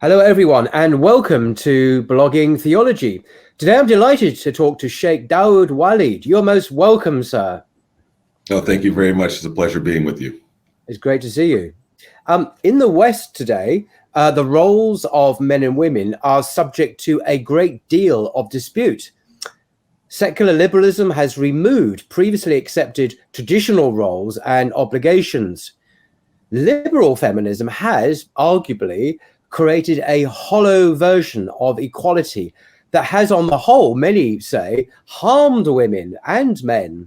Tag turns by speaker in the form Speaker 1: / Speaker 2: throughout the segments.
Speaker 1: Hello, everyone, and welcome to Blogging Theology. Today, I'm delighted to talk to Shaykh Dawud Walid. You're most welcome, sir.
Speaker 2: Oh, thank you very much. It's a pleasure being with you.
Speaker 1: It's great to see you. In the West today, the roles of men and women are subject to a great deal of dispute. Secular liberalism has removed previously accepted traditional roles and obligations. Liberal feminism has, arguably, created a hollow version of equality that has, on the whole, many say, harmed women and men.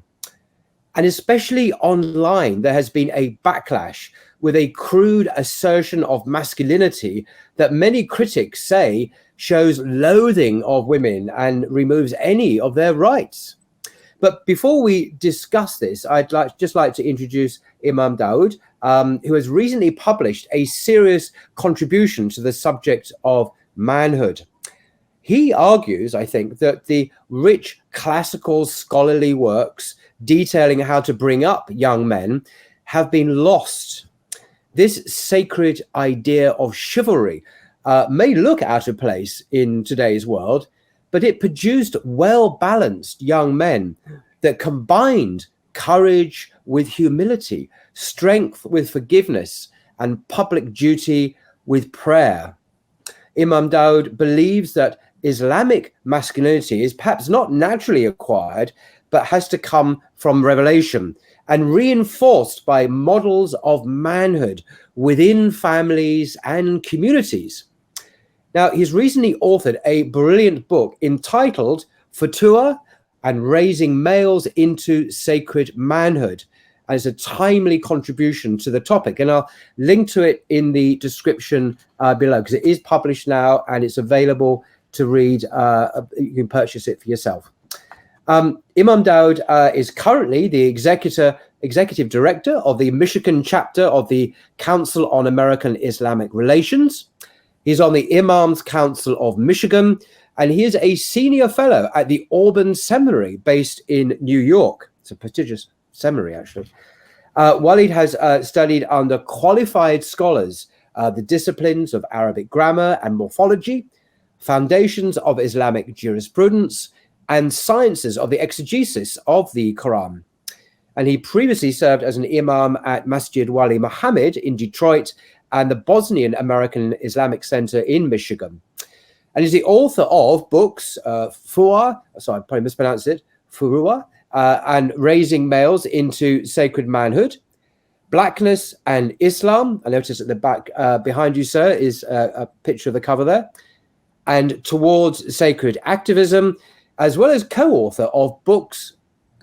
Speaker 1: And especially online, there has been a backlash with a crude assertion of masculinity that many critics say shows loathing of women and removes any of their rights. But before we discuss this, I'd just like to introduce Imam Dawud, who has recently published a serious contribution to the subject of manhood. He argues, I think, that the rich classical scholarly works detailing how to bring up young men have been lost. This sacred idea of chivalry may look out of place in today's world, but it produced well-balanced young men that combined courage with humility, strength with forgiveness, and public duty with prayer. Imam Dawud believes that Islamic masculinity is perhaps not naturally acquired, but has to come from revelation and reinforced by models of manhood within families and communities. Now, he's recently authored a brilliant book entitled Futuah and Raising Males into Sacred Manhood. And it's a timely contribution to the topic. And I'll link to it in the description below, because it is published now and it's available to read. You can purchase it for yourself. Imam Dawud is currently the executive director of the Michigan chapter of the Council on American Islamic Relations. He's on the Imams Council of Michigan, and he is a senior fellow at the Auburn Seminary based in New York. It's a prestigious seminary, actually. Walid has studied under qualified scholars the disciplines of Arabic grammar and morphology, foundations of Islamic jurisprudence, and sciences of the exegesis of the Quran. And he previously served as an imam at Masjid Wali Muhammad in Detroit and the Bosnian American Islamic Center in Michigan. And is the author of books, Futuah, sorry, I probably mispronounced it, Futuah, and Raising Males into Sacred Manhood, Blackness and Islam. I notice at the back behind you, sir, is a picture of the cover there. And Towards Sacred Activism, as well as co-author of books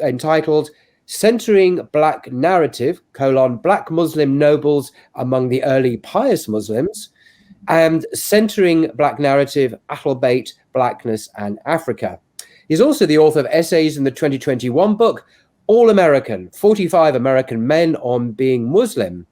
Speaker 1: entitled Centering Black Narrative, Black Muslim Nobles Among the Early Pious Muslims, and Centering Black Narrative, Ahl Bayt, Blackness and Africa. He's also the author of essays in the 2021 book, All American, 45 American Men on Being Muslim,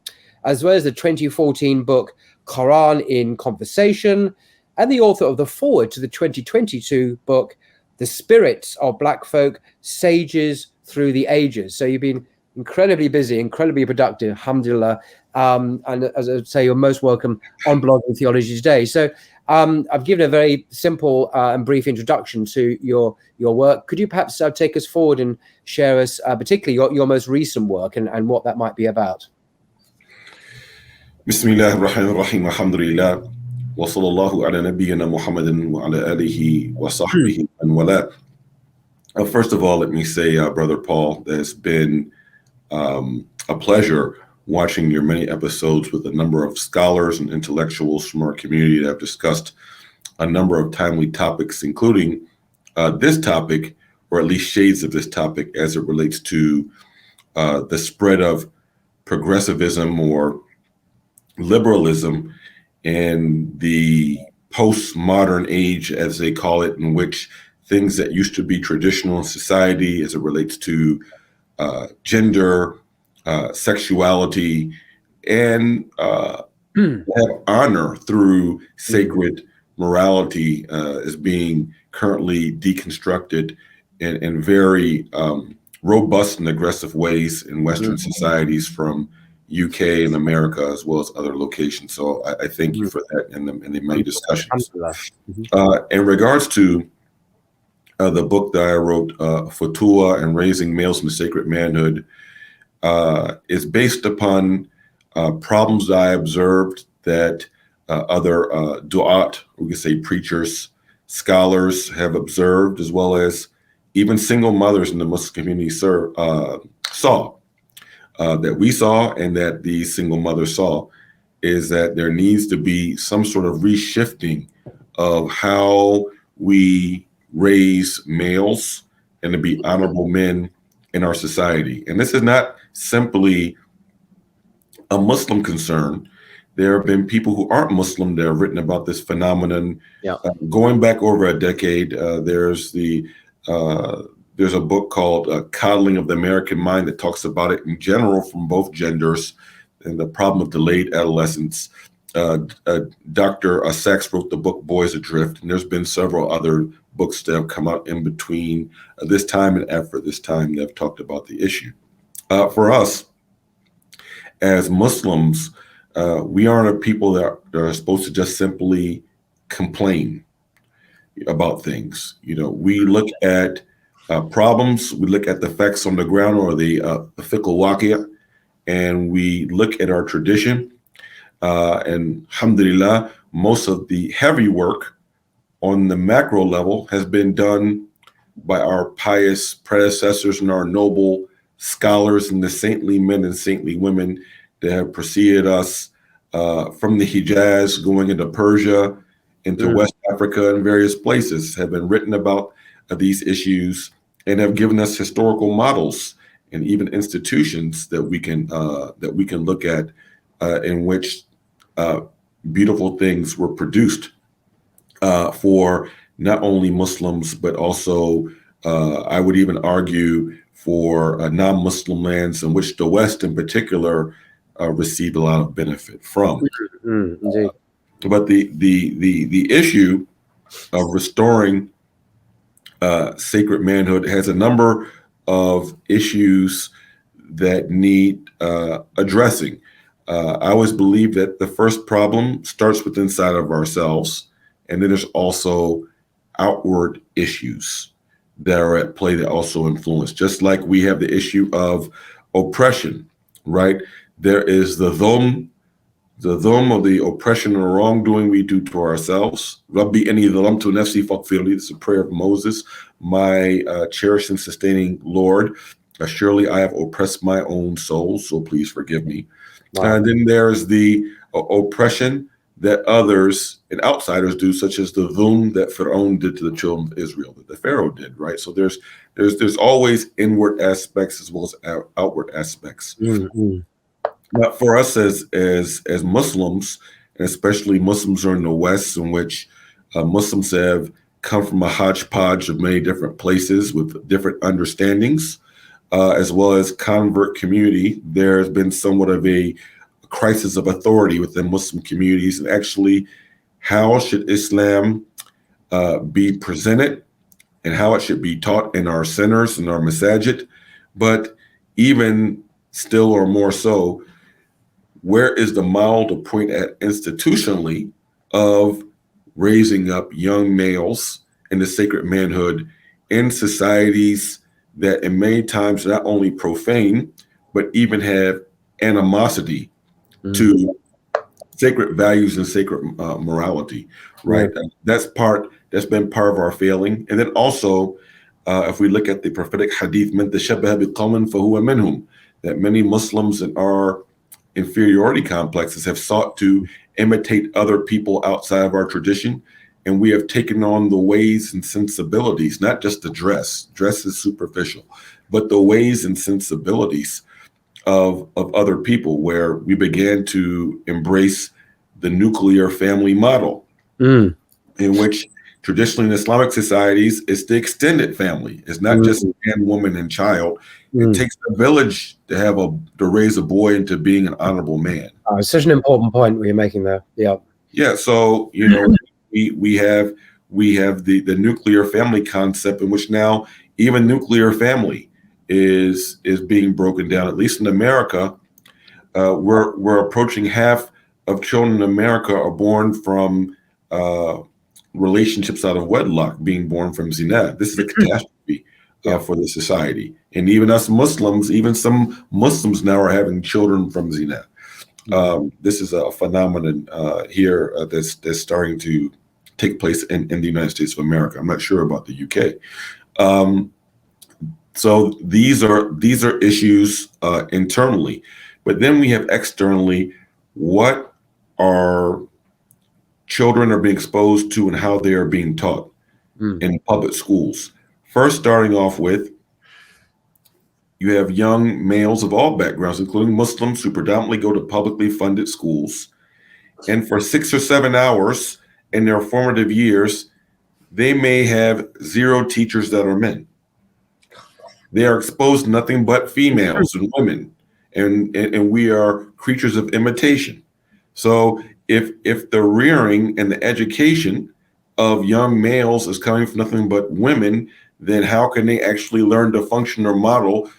Speaker 1: as well as the 2014 book, Quran in Conversation, and the author of the foreword to the 2022 book, The Spirits of Black Folk, Sages Through the Ages. So you've been incredibly busy, incredibly productive, alhamdulillah. And as I say, you're most welcome on Blogging Theology today. So I've given a very simple and brief introduction to your work. Could you perhaps take us forward and share us particularly your most recent work and what that might be about?
Speaker 2: Bismillah ar-Rahman ar-Rahim, alhamdulillah, wa sallallahu ala nabiyyina Muhammadin wa ala alihi wa sahbihi and wala. First of all, let me say, Brother Paul, that it's been a pleasure watching your many episodes with a number of scholars and intellectuals from our community that have discussed a number of timely topics, including this topic, or at least shades of this topic, as it relates to the spread of progressivism or liberalism in the postmodern age, as they call it, in which things that used to be traditional in society as it relates to gender, sexuality, and have honor through sacred morality is being currently deconstructed in very robust and aggressive ways in Western societies, from UK and America, as well as other locations. So I thank you for that and the many discussions. In regards to the book that I wrote, Futua and Raising Males in the Sacred Manhood, is based upon problems that I observed that other du'at, we could say preachers, scholars have observed, as well as even single mothers in the Muslim community saw, that we saw and that these single mothers saw, is that there needs to be some sort of reshifting of how we raise males and to be honorable men in our society. And this is not simply a Muslim concern. There have been people who aren't Muslim that have written about this phenomenon. Going back over a decade. There's a book called Coddling of the American Mind that talks about it in general from both genders and the problem of delayed adolescence. Dr. Sachs wrote the book Boys Adrift, and there's been several other books that have come out in between this time and after this time that have talked about the issue. For us, as Muslims, we aren't a people that are supposed to just simply complain about things. We look at problems, we look at the facts on the ground, or the fiqh waqia, and we look at our tradition. And alhamdulillah, most of the heavy work on the macro level has been done by our pious predecessors and our noble scholars and the saintly men and saintly women that have preceded us from the Hijaz going into Persia, into West Africa, and various places, have been written about these issues and have given us historical models and even institutions that we can look at in which beautiful things were produced for not only Muslims, but also I would even argue for non-Muslim lands, in which the West in particular received a lot of benefit from. But the issue of restoring sacred manhood has a number of issues that need addressing. I always believe that the first problem starts with inside of ourselves, and then there's also outward issues that are at play that also influence. Just like we have the issue of oppression, right? There is the dhulm of the oppression or wrongdoing we do to ourselves. Rabbi inni dhalamtu nafsi faghfirli. This is a prayer of Moses. My cherished and sustaining Lord, surely I have oppressed my own soul, so please forgive me. Wow. And then there's the oppression that others and outsiders do, such as the dhulm that Pharaoh did to the children of Israel, that the Pharaoh did, right? So there's always inward aspects as well as outward aspects. But for us as Muslims, and especially Muslims are in the West, in which Muslims have come from a hodgepodge of many different places with different understandings, as well as convert community, there's been somewhat of a crisis of authority within Muslim communities. And actually, how should Islam be presented and how it should be taught in our centers and our masajid? But even still or more so, where is the model to point at institutionally of raising up young males in the sacred manhood in societies that in many times not only profane, but even have animosity to sacred values and sacred morality, right? That's been part of our failing. And then also, if we look at the prophetic hadith, "Man tashabbaha biqawmin fahuwa minhum," that many Muslims in our inferiority complexes have sought to imitate other people outside of our tradition. And we have taken on the ways and sensibilities, not just the dress. Dress is superficial, but the ways and sensibilities of other people, where we began to embrace the nuclear family model, in which traditionally in Islamic societies, it's the extended family. It's not just man, woman, and child. It takes a village to raise a boy into being an honorable man.
Speaker 1: Oh, it's such an important point you're making there.
Speaker 2: Yeah. So we have the nuclear family concept, in which now even nuclear family is being broken down. At least in America, We're approaching half of children in America are born from relationships out of wedlock, being born from zina. This is a catastrophe for the society. And even us Muslims, even some Muslims now are having children from zina. This is a phenomenon here that's starting to take place in the United States of America. I'm not sure about the UK. So these are issues internally, but then we have externally what our children are being exposed to and how they are being taught in public schools. First, starting off with, you have young males of all backgrounds, including Muslims, who predominantly go to publicly funded schools. And for 6 or 7 hours in their formative years, they may have 0 teachers that are men. They are exposed to nothing but females and women, and we are creatures of imitation. So if the rearing and the education of young males is coming from nothing but women, then how can they actually learn to function or model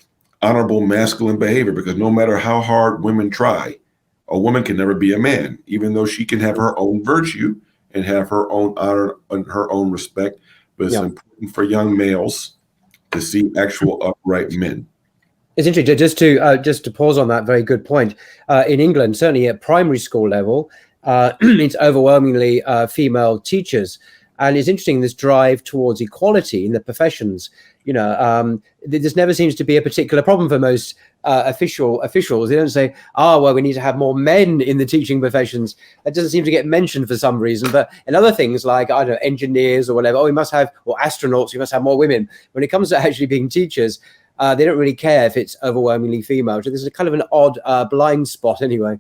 Speaker 2: honorable masculine behavior? Because no matter how hard women try, a woman can never be a man, even though she can have her own virtue and have her own honor and her own respect. But it's important for young males to see actual upright men.
Speaker 1: It's interesting, just to pause on that very good point. In England, certainly at primary school level, it's overwhelmingly female teachers. And it's interesting, this drive towards equality in the professions. This never seems to be a particular problem for most officials. They don't say, well, we need to have more men in the teaching professions. That doesn't seem to get mentioned for some reason. But in other things like, I don't know, engineers or whatever, we must have, or astronauts, we must have more women. When it comes to actually being teachers, they don't really care if it's overwhelmingly female. So this is a kind of an odd blind spot anyway.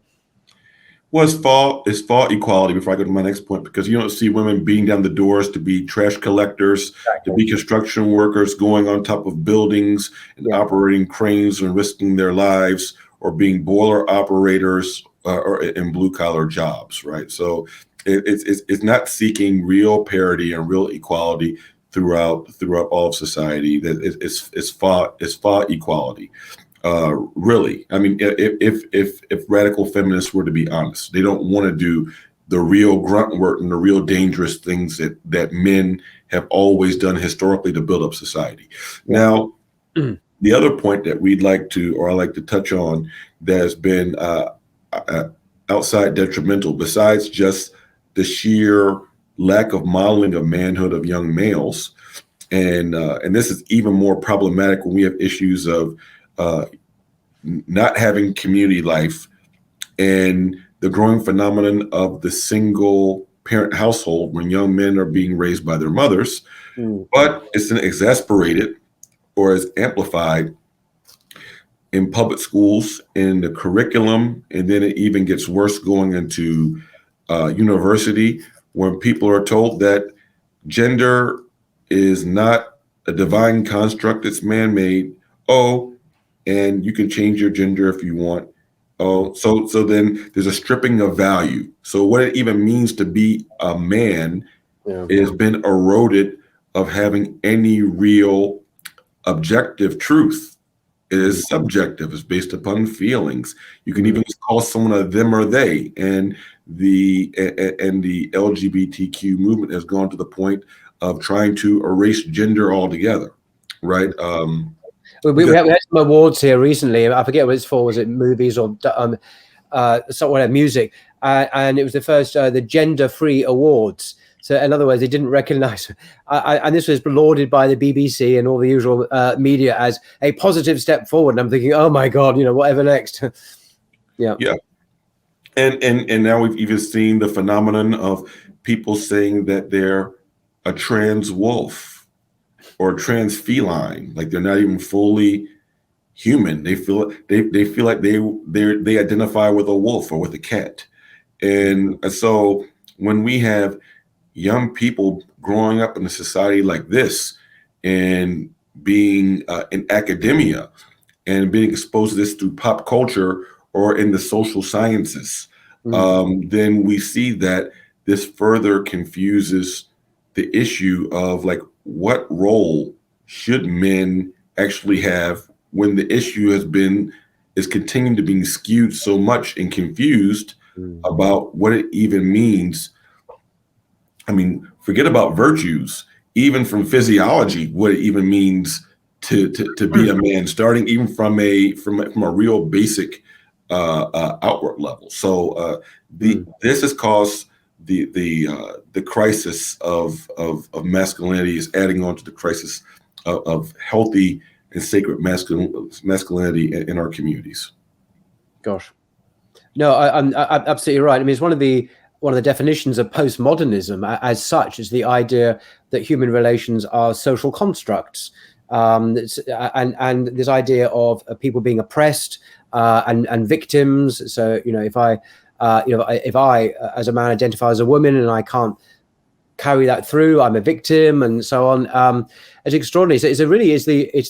Speaker 2: Well, it's fault equality, before I go to my next point, because you don't see women beating down the doors to be trash collectors, to be construction workers, going on top of buildings and operating cranes and risking their lives, or being boiler operators or in blue collar jobs, right? So it's not seeking real parity and real equality throughout all of society. That it's fault equality. Really, I mean, if radical feminists were to be honest, they don't want to do the real grunt work and the real dangerous things that men have always done historically to build up society. Now, the other point that I like to touch on that has been outside detrimental, besides just the sheer lack of modeling of manhood of young males, and this is even more problematic when we have issues of not having community life and the growing phenomenon of the single parent household when young men are being raised by their mothers, but it's exasperated or is amplified in public schools, in the curriculum, and then it even gets worse going into university, when people are told that gender is not a divine construct, it's man-made. And you can change your gender if you want. So then there's a stripping of value. So what it even means to be a man has been eroded of having any real objective truth. It is subjective. It's based upon feelings. You can even call someone a them or they. And the LGBTQ movement has gone to the point of trying to erase gender altogether, right?
Speaker 1: We had some awards here recently. I forget what it's for. Was it movies or music? And it was the first the gender-free awards. So in other words, they didn't recognize, and this was lauded by the BBC and all the usual media as a positive step forward. And I'm thinking, oh my God, whatever next. Yeah.
Speaker 2: And now we've even seen the phenomenon of people saying that they're a trans wolf or trans feline, like they're not even fully human. They feel like they identify with a wolf or with a cat. And so when we have young people growing up in a society like this and being in academia and being exposed to this through pop culture or in the social sciences, then we see that this further confuses the issue of like, what role should men actually have when the issue has been is continuing to be skewed so much and confused about what it even means. I mean, forget about virtues, even from physiology, what it even means to be a man, starting even from a real basic outward level. So this has caused the crisis of masculinity is adding on to the crisis of healthy and sacred masculinity in our communities.
Speaker 1: Gosh, no, I'm absolutely right. I mean, it's one of the definitions of postmodernism as such is the idea that human relations are social constructs, and this idea of people being oppressed and victims. So if I as a man identify as a woman and I can't carry that through, I'm a victim, and so on. It's extraordinary. So it's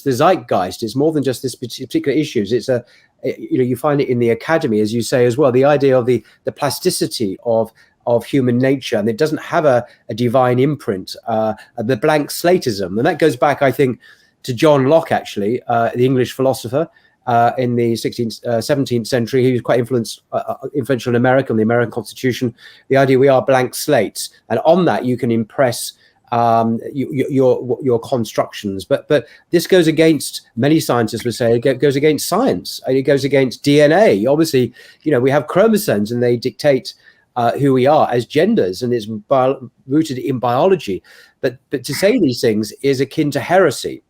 Speaker 1: the zeitgeist. It's more than just this particular issues. It's you find it in the academy, as you say as well. The idea of the plasticity of human nature, and it doesn't have a divine imprint. The blank slateism, and that goes back, I think, to John Locke, actually, the English philosopher in the 16th, 17th century. He was quite influential in America, in the American Constitution. The idea we are blank slates, and on that you can impress your constructions. But this goes against, many scientists would say, it goes against science. It goes against DNA. Obviously, we have chromosomes, and they dictate who we are as genders, and it's rooted in biology. But to say these things is akin to heresy.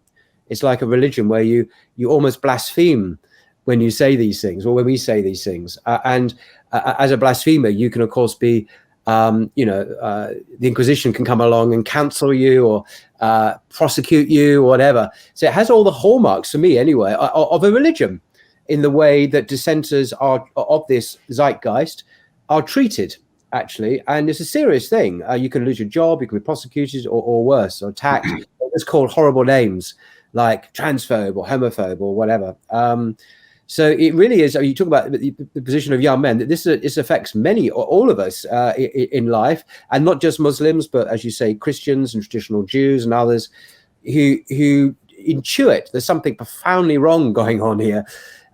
Speaker 1: It's like a religion where you almost blaspheme when you say these things, or when we say these things. And as a blasphemer, you can, of course, be, the Inquisition can come along and cancel you or prosecute you or whatever. So it has all the hallmarks, for me anyway, of a religion, in the way that dissenters are of this zeitgeist are treated, actually. And it's a serious thing. You can lose your job, you can be prosecuted, or worse, or attacked. It's called horrible names, like transphobe or homophobe or whatever. So it really is. You talk about the position of young men. That this affects many or all of us in life, and not just Muslims, but, as you say, Christians and traditional Jews and others who intuit there's something profoundly wrong going on here,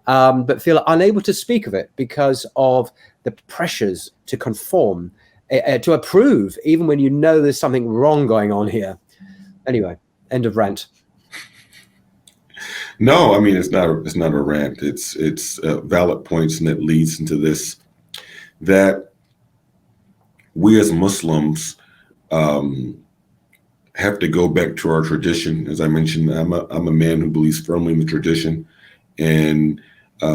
Speaker 1: but feel unable to speak of it because of the pressures to conform, to approve, even when you know there's something wrong going on here. Anyway, end of rant.
Speaker 2: No, I mean, it's not a rant. It's valid points, and it leads into this, that we as Muslims have to go back to our tradition. As I mentioned, I'm a man who believes firmly in the tradition, and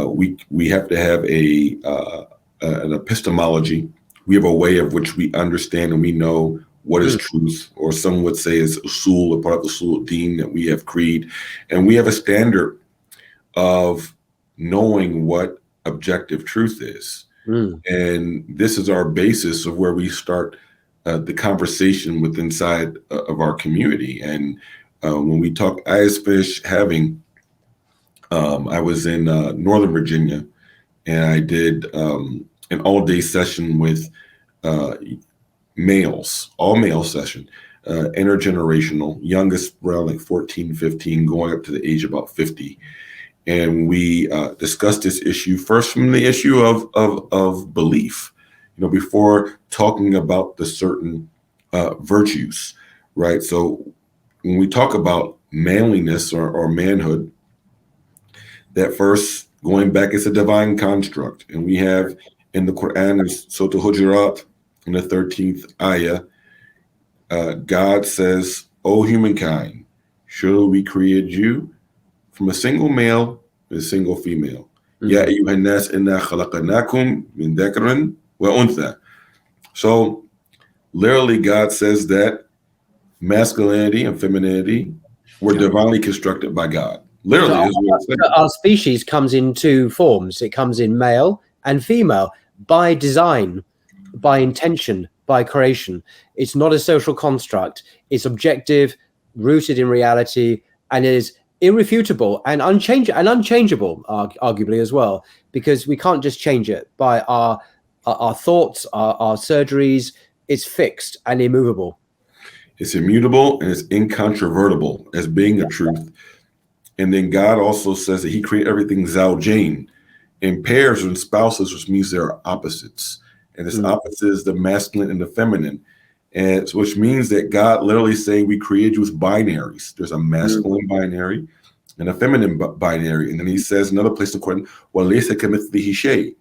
Speaker 2: we have to have an epistemology. We have a way of which we understand and we know what is truth, or some would say is usul, a part of the usul deen, that we have creed, and we have a standard of knowing what objective truth is. And this is our basis of where we start the conversation with inside of our community. And when we talk, I just finished having, I was in Northern Virginia, and I did an all-day session with males, all male session, intergenerational, youngest around like 14, 15, going up to the age of about 50. And we discussed this issue first from the issue of belief, before talking about the certain virtues, right? So when we talk about manliness or manhood, that first, going back, it's a divine construct. And we have in the Quran, Surah Hujurat, in the 13th ayah, God says, "O humankind, surely we created you from a single male and a single female. Ya ayyuhan nas inna khalaqnakum min dhakarin wa untha." So literally, God says that masculinity and femininity were divinely constructed by God. Literally,
Speaker 1: so our species comes in two forms. It comes in male and female by design, by intention, by creation. It's not a social construct. It's objective, rooted in reality, and is irrefutable and unchangeable, arguably as well, because we can't just change it by our thoughts, our surgeries. It's fixed and immovable.
Speaker 2: It's immutable and it's incontrovertible as being a truth. And then God also says that he created everything zawjain, in pairs or in spouses, which means there are opposites. And this opposite is the masculine and the feminine. And which means that God literally saying we created you with binaries. There's a masculine binary and a feminine binary. And then he says another place in the Quran, وَلَيْسَ كَمِثْلِهِ شَيْءٌ,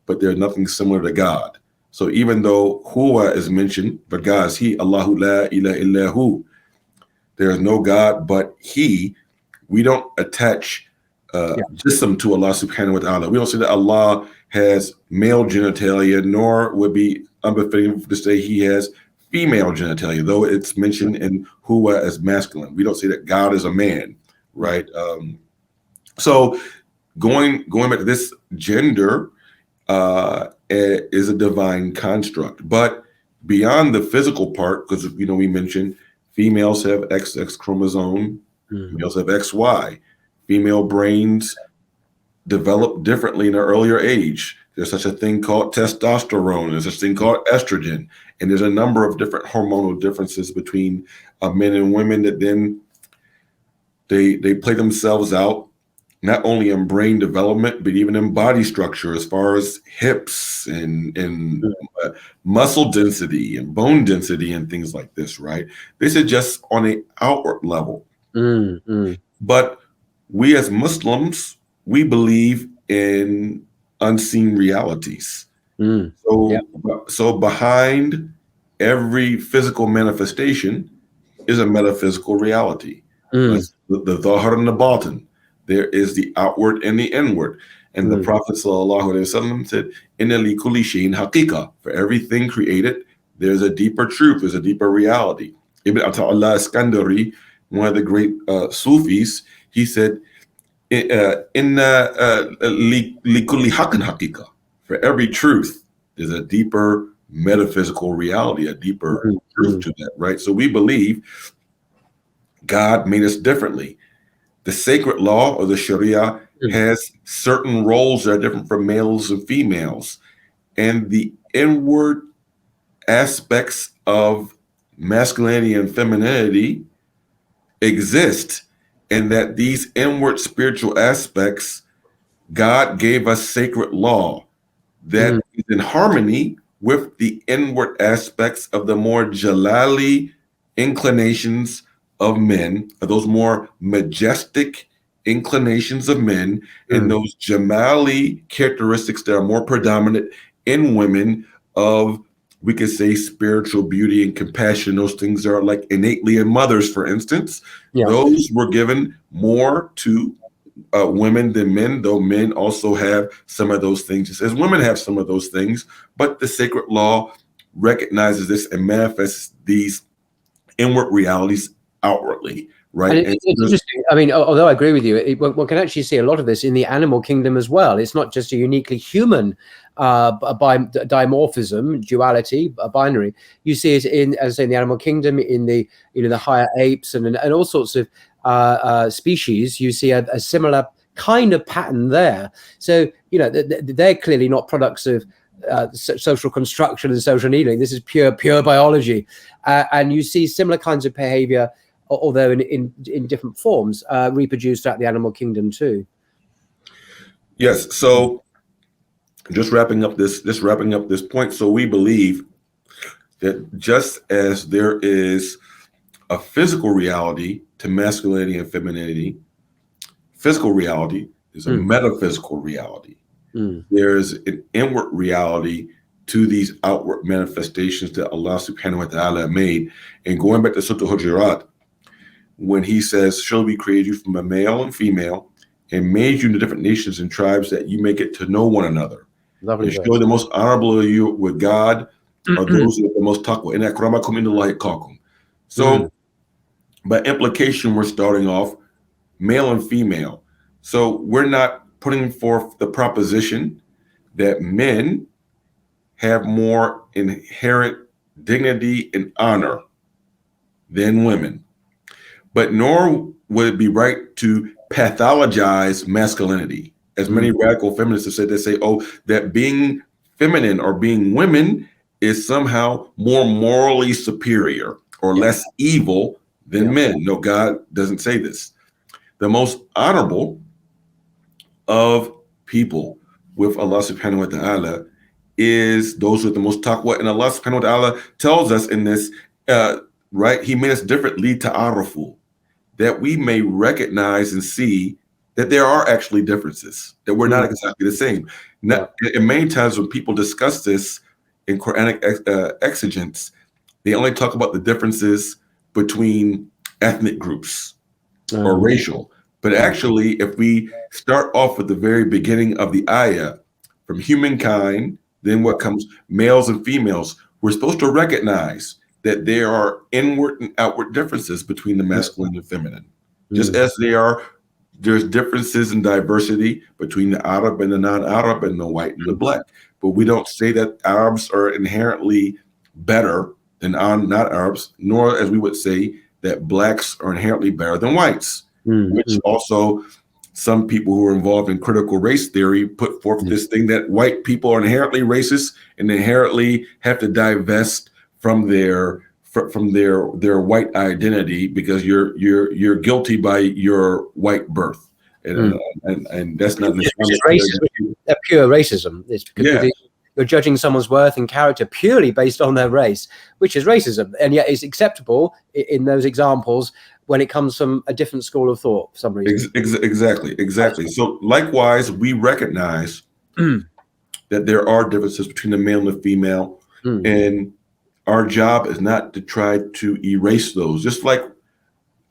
Speaker 2: but there's nothing similar to God. So even though Huwa is mentioned, but God is He, Allahu la ilaha illa hu. There is no God but He. We don't attach jism to Allah subhanahu wa ta'ala. We don't say that Allah has male genitalia, nor would be unbefitting to say He has female genitalia, though it's mentioned in Huwa as masculine. We don't say that God is a man, right? So going back to this, gender is a divine construct. But beyond the physical part, because we mentioned females have XX chromosome, males have XY. Female brains develop differently in an earlier age. There's such a thing called testosterone. There's such a thing called estrogen. And there's a number of different hormonal differences between men and women that then they play themselves out, not only in brain development, but even in body structure, as far as hips and muscle density and bone density and things like this, right? This is just on an outward level. But we as Muslims, we believe in unseen realities. So behind every physical manifestation is a metaphysical reality. The dhahar and the batin. There is the outward and the inward. And the Prophet ﷺ said, Inna li kulli shay'in haqiqa. For everything created, there's a deeper truth, there's a deeper reality. Ibn Ata'Allah Iskandari, one of the great Sufis, he said, Inna li kulli haqqin haqiqa. For every truth, there's a deeper metaphysical reality, a deeper truth to that, right? So we believe God made us differently. The sacred law or the Sharia has certain roles that are different from males and females. And the inward aspects of masculinity and femininity exist, and that these inward spiritual aspects, God gave us sacred law that is in harmony with the inward aspects of the more jalali inclinations of men, those more majestic inclinations of men, and those jamali characteristics that are more predominant in women of, we could say, spiritual beauty and compassion. Those things are like innately in mothers, for instance. Those were given more to women than men, though men also have some of those things, just as women have some of those things. But the sacred law recognizes this and manifests these inward realities outwardly, right?
Speaker 1: And it's interesting. I mean, although I agree with you, one can actually see a lot of this in the animal kingdom as well. It's not just a uniquely human dimorphism, duality, a binary. You see it in, as I say, in the animal kingdom, in the the higher apes and all sorts of species. You see a similar kind of pattern there. So they're clearly not products of social construction and social needling. This is pure biology, and you see similar kinds of behavior, although in different forms, reproduced throughout the animal kingdom too.
Speaker 2: Yes. So just wrapping up this point. So we believe that just as there is a physical reality to masculinity and femininity, physical reality is a metaphysical reality. There's an inward reality to these outward manifestations that Allah subhanahu wa ta'ala made. And going back to Surah Hujurat, when he says, surely we created you from a male and female and made you into different nations and tribes that you may get to know one another. Lovely. And surely the most honorable of you with God are those who are the most taqwa. Inna akramakum indallahi atqakum. So by implication, we're starting off male and female. So we're not putting forth the proposition that men have more inherent dignity and honor than women. But nor would it be right to pathologize masculinity. As many radical feminists have said, they say, oh, that being feminine or being women is somehow more morally superior or less evil than men. No, God doesn't say this. The most honorable of people with Allah subhanahu wa ta'ala is those with the most taqwa. And Allah subhanahu wa ta'ala tells us in this, right, he made us different, li ta'arafu, that we may recognize and see that there are actually differences, that we're not exactly the same. And many times when people discuss this in Quranic exegesis, they only talk about the differences between ethnic groups or racial. But actually, if we start off at the very beginning of the ayah, from humankind, then what comes, males and females, we're supposed to recognize that there are inward and outward differences between the masculine and feminine. Just as there's differences in diversity between the Arab and the non-Arab and the white and the black. But we don't say that Arabs are inherently better than non-Arabs, nor as we would say that blacks are inherently better than whites, which also some people who are involved in critical race theory put forth this thing that white people are inherently racist and inherently have to divest from their white identity because you're guilty by your white birth, and that's not
Speaker 1: racism, a pure racism. It's because you're judging someone's worth and character purely based on their race, which is racism, and yet it's acceptable in those examples when it comes from a different school of thought for some reason.
Speaker 2: Exactly. So likewise, we recognize that there are differences between the male and the female, and our job is not to try to erase those. Just like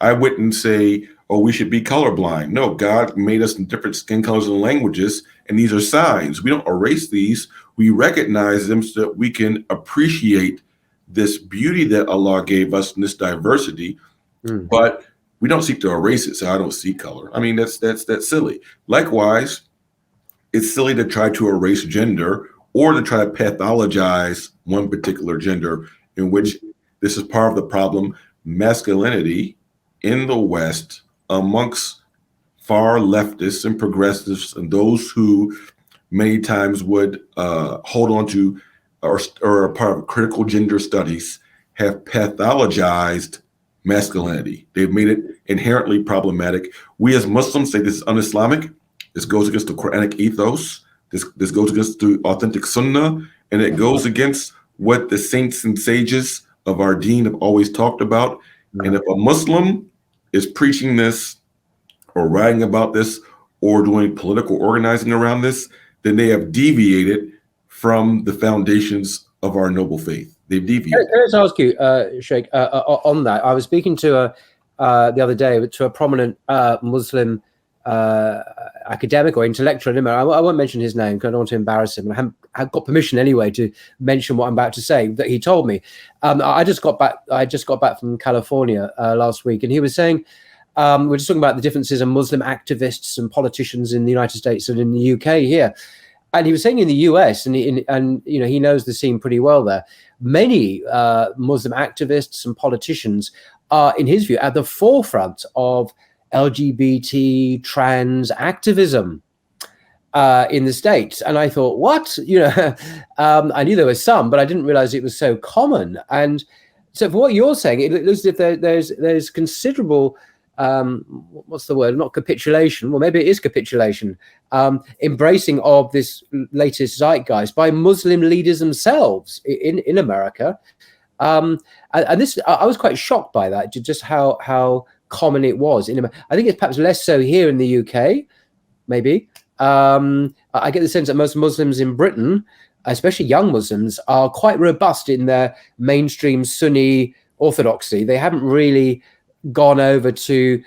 Speaker 2: I wouldn't say, oh, we should be colorblind. No, God made us in different skin colors and languages, and these are signs. We don't erase these. We recognize them so that we can appreciate this beauty that Allah gave us in this diversity, but we don't seek to erase it. So I don't see color. I mean, that's silly. Likewise, it's silly to try to erase gender or to try to pathologize one particular gender, in which this is part of the problem. Masculinity in the West amongst far leftists and progressives and those who many times would hold on to or are part of critical gender studies have pathologized masculinity. They've made it inherently problematic. We as Muslims say this is un-Islamic. This goes against the Quranic ethos. This goes against the authentic sunnah, and it goes against what the saints and sages of our deen have always talked about. And if a Muslim is preaching this or writing about this or doing political organizing around this, then they have deviated from the foundations of our noble faith. They've deviated.
Speaker 1: Let's ask you, Shaykh, on that. I was speaking to the other day to a prominent Muslim academic or intellectual. I won't mention his name because I don't want to embarrass him. And I haven't got permission anyway to mention what I'm about to say. That he told me. I just got back from California last week, and he was saying we're just talking about the differences in Muslim activists and politicians in the United States and in the UK here. And he was saying in the US, and you know, he knows the scene pretty well there. Many Muslim activists and politicians are, in his view, at the forefront of LGBT trans activism in the States. And I thought, what? You know, I knew there was some, but I didn't realize it was so common. And so for what you're saying, it looks as if there's considerable, what's the word? Not capitulation. Well, maybe it is capitulation. Embracing of this latest zeitgeist by Muslim leaders themselves in America. And this, I was quite shocked by that, just how common it was. I think it's perhaps less so here in the UK, maybe. I get the sense that most Muslims in Britain, especially young Muslims, are quite robust in their mainstream Sunni orthodoxy. They haven't really gone over to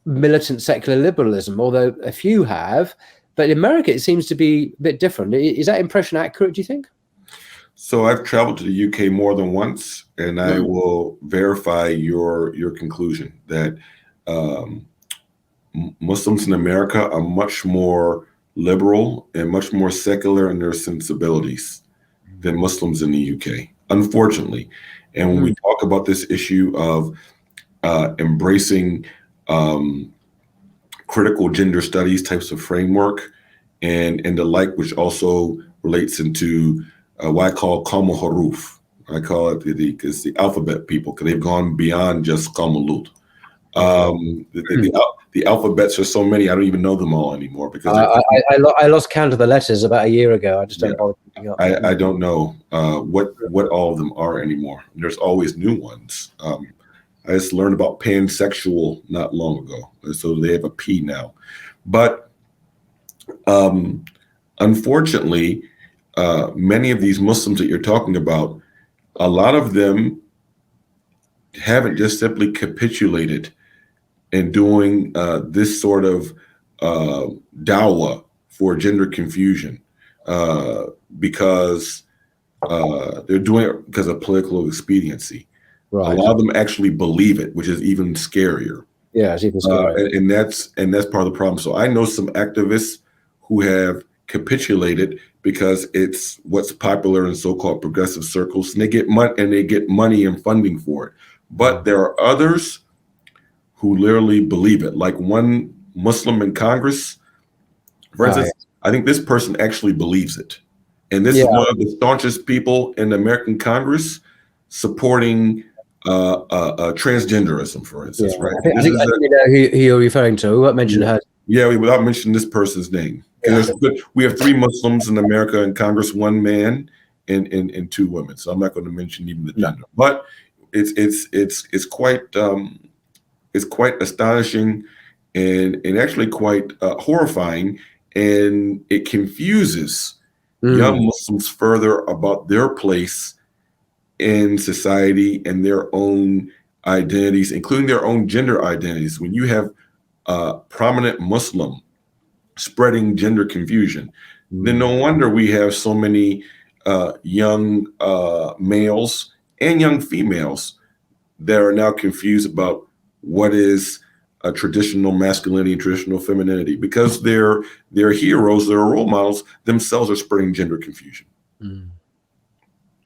Speaker 1: militant secular liberalism, although a few have. But in America, it seems to be a bit different. Is that impression accurate, do you think?
Speaker 2: So I've traveled to the UK more than once, and I will verify your conclusion that Muslims in America are much more liberal and much more secular in their sensibilities than Muslims in the UK, unfortunately. And when we talk about this issue of embracing critical gender studies types of framework and the like, which also relates into what I call Qawmu Huruf. I call it the alphabet people, because they've gone beyond just Qawmu Lut. the alphabets are so many, I don't even know them all anymore because
Speaker 1: I lost count of the letters about a year ago. I just don't bother picking up.
Speaker 2: I don't know what all of them are anymore. There's always new ones. I just learned about pansexual not long ago, so they have a P now. But unfortunately, many of these Muslims that you're talking about, a lot of them haven't just simply capitulated in doing this sort of dawah for gender confusion because they're doing it because of political expediency. Right. A lot of them actually believe it, which is even scarier.
Speaker 1: Yeah, it's even scarier.
Speaker 2: And that's part of the problem. So I know some activists who have capitulated because it's what's popular in so-called progressive circles, and they get money and funding for it. But there are others who literally believe it. Like one Muslim in Congress, for instance, I think this person actually believes it. And this is one of the staunchest people in the American Congress supporting transgenderism, for instance, right?
Speaker 1: I think you know who you're referring to. We won't mention her.
Speaker 2: Yeah, without mentioning this person's name. We have 3 Muslims in America in Congress, 1 man and 2 women. So I'm not going to mention even the gender. But it's quite astonishing and actually quite horrifying, and it confuses young Muslims further about their place in society and their own identities, including their own gender identities. When you have a prominent Muslim spreading gender confusion, then no wonder we have so many young males and young females that are now confused about what is a traditional masculinity and traditional femininity, because their heroes, their role models themselves are spreading gender confusion.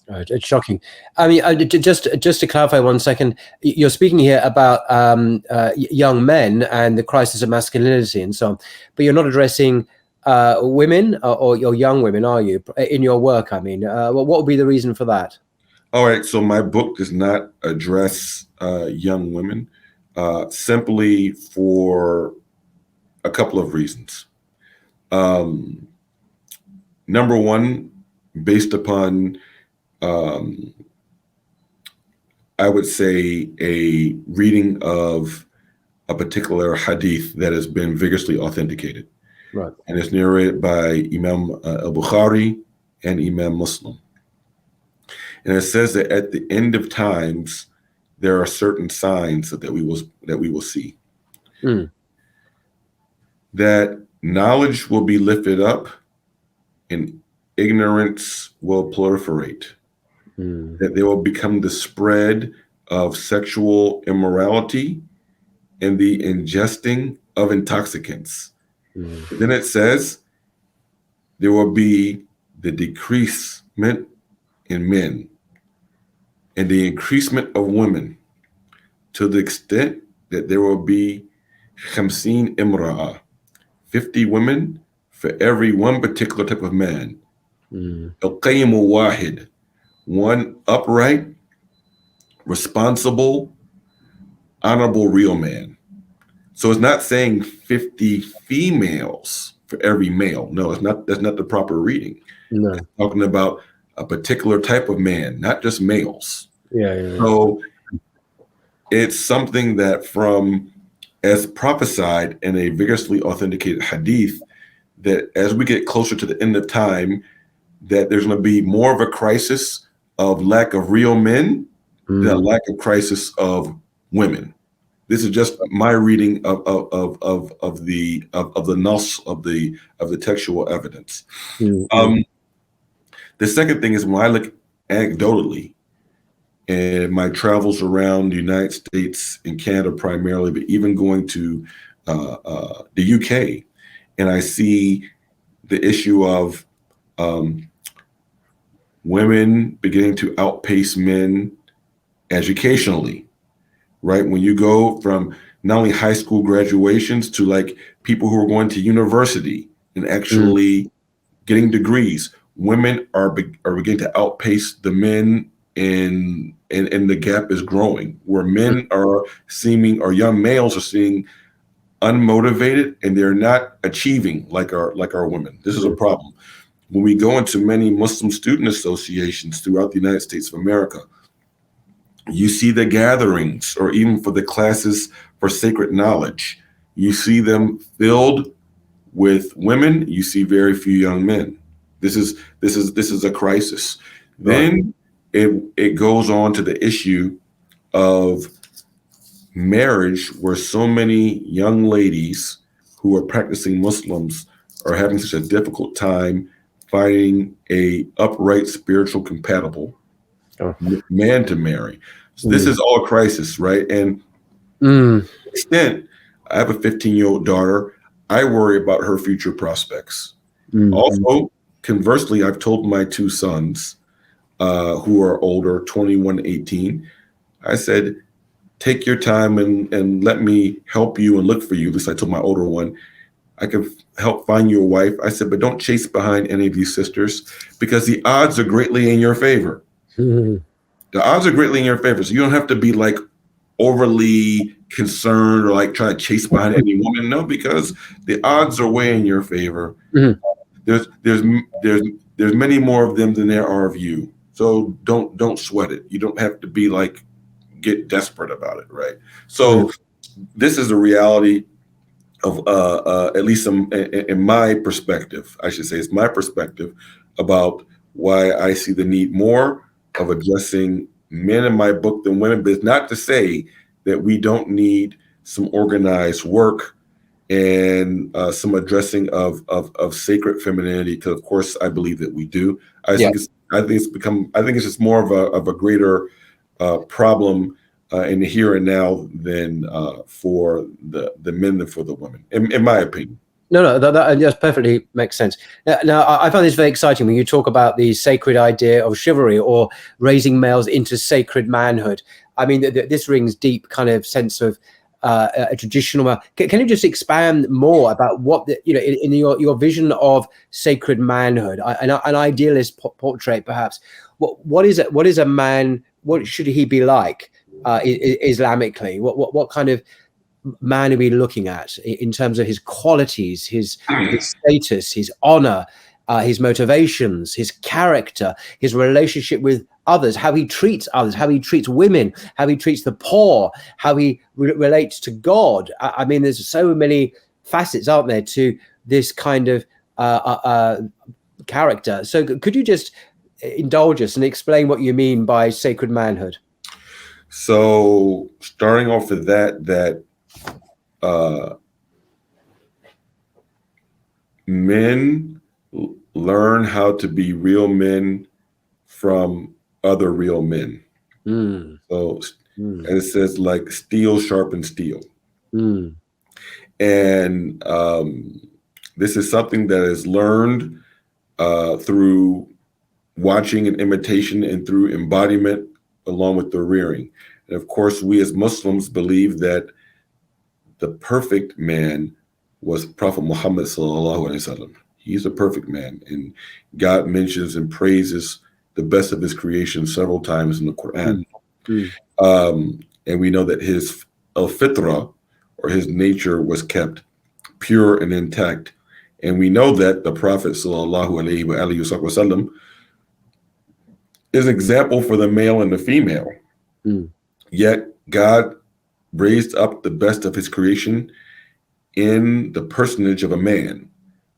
Speaker 1: Right, it's shocking. I mean, just to clarify 1 second, you're speaking here about young men and the crisis of masculinity and so on, but you're not addressing women or young women, are you? In your work, I mean, what would be the reason for that?
Speaker 2: All right, so my book does not address young women, simply for a couple of reasons. Number one, based upon I would say a reading of a particular hadith that has been vigorously authenticated. Right. And it's narrated by Imam al-Bukhari and Imam Muslim. And it says that at the end of times, there are certain signs that we will see. That knowledge will be lifted up and ignorance will proliferate. That there will become the spread of sexual immorality and the ingesting of intoxicants. Then it says there will be the decreasement in men and the increasement of women, to the extent that there will be 50 imra'a, 50 women for every one particular type of man. Al-qayyimu wahid, one upright, responsible, honorable, real man. So it's not saying 50 females for every male. No, it's not. That's not the proper reading. No. It's talking about a particular type of man, not just males. Yeah. So it's something that, from as prophesied in a vigorously authenticated hadith, that as we get closer to the end of time, that there's going to be more of a crisis of lack of real men than a lack of crisis of women. This is just my reading of the nas of the textual evidence. The second thing is, when I look anecdotally in my travels around the United States and Canada primarily, but even going to the UK, and I see the issue of women beginning to outpace men educationally, right? When you go from not only high school graduations to like people who are going to university and actually getting degrees, women are beginning to outpace the men, and the gap is growing, where men are seeming, or young males are seeing unmotivated, and they're not achieving like our women. This is a problem. When we go into many Muslim student associations throughout the United States of America, you see the gatherings, or even for the classes for sacred knowledge, you see them filled with women. You see very few young men. This is a crisis.
Speaker 1: Right.
Speaker 2: Then it goes on to the issue of marriage, where so many young ladies who are practicing Muslims are having such a difficult time finding a upright, spiritual, compatible man to marry. So this is all a crisis, right? And to an extent, I have a 15-year-old daughter. I worry about her future prospects. Also, conversely, I've told my two sons, who are older, 21, 18, I said, take your time and let me help you and look for you. At least I told my older one, I can help find you a wife. I said, but don't chase behind any of these sisters, because the odds are greatly in your favor. The odds are greatly in your favor. So you don't have to be like overly concerned or like trying to chase behind any woman. No, because the odds are way in your favor. There's many more of them than there are of you. So don't sweat it. You don't have to be like, get desperate about it, right? So this is a reality of at least in my perspective, I should say, it's my perspective about why I see the need more of addressing men in my book than women. But it's not to say that we don't need some organized work and some addressing of sacred femininity, because of course I believe that we do. I think it's just more of a greater problem in the here and now than for the men than for the women, in my opinion.
Speaker 1: No, that just perfectly makes sense. Now, I find this very exciting when you talk about the sacred idea of chivalry, or raising males into sacred manhood. I mean, this rings deep kind of sense of a traditional. Can you just expand more about what in your vision of sacred manhood, an idealist portrait, perhaps? What is a man? What should he be like Islamically? What kind of man are we looking at in terms of his qualities, his status, his honor, his motivations, his character, his relationship with others, how he treats others, how he treats women, how he treats the poor, how he relates to God? I mean, there's so many facets, aren't there, to this kind of character. So could you just indulge us and explain what you mean by sacred manhood?
Speaker 2: So starting off with that men learn how to be real men from other real men. So and it says like steel sharpens steel. And this is something that is learned through watching and imitation, and through embodiment, along with the rearing. And of course, we as Muslims believe that the perfect man was Prophet Muhammad sallallahu alaihi wasallam. He's a perfect man, and God mentions and praises the best of his creation several times in the Quran. And we know that his al-fitra, or his nature, was kept pure and intact. And we know that the Prophet sallallahu alaihi wasallam is an example for the male and the female. Yet God raised up the best of his creation in the personage of a man.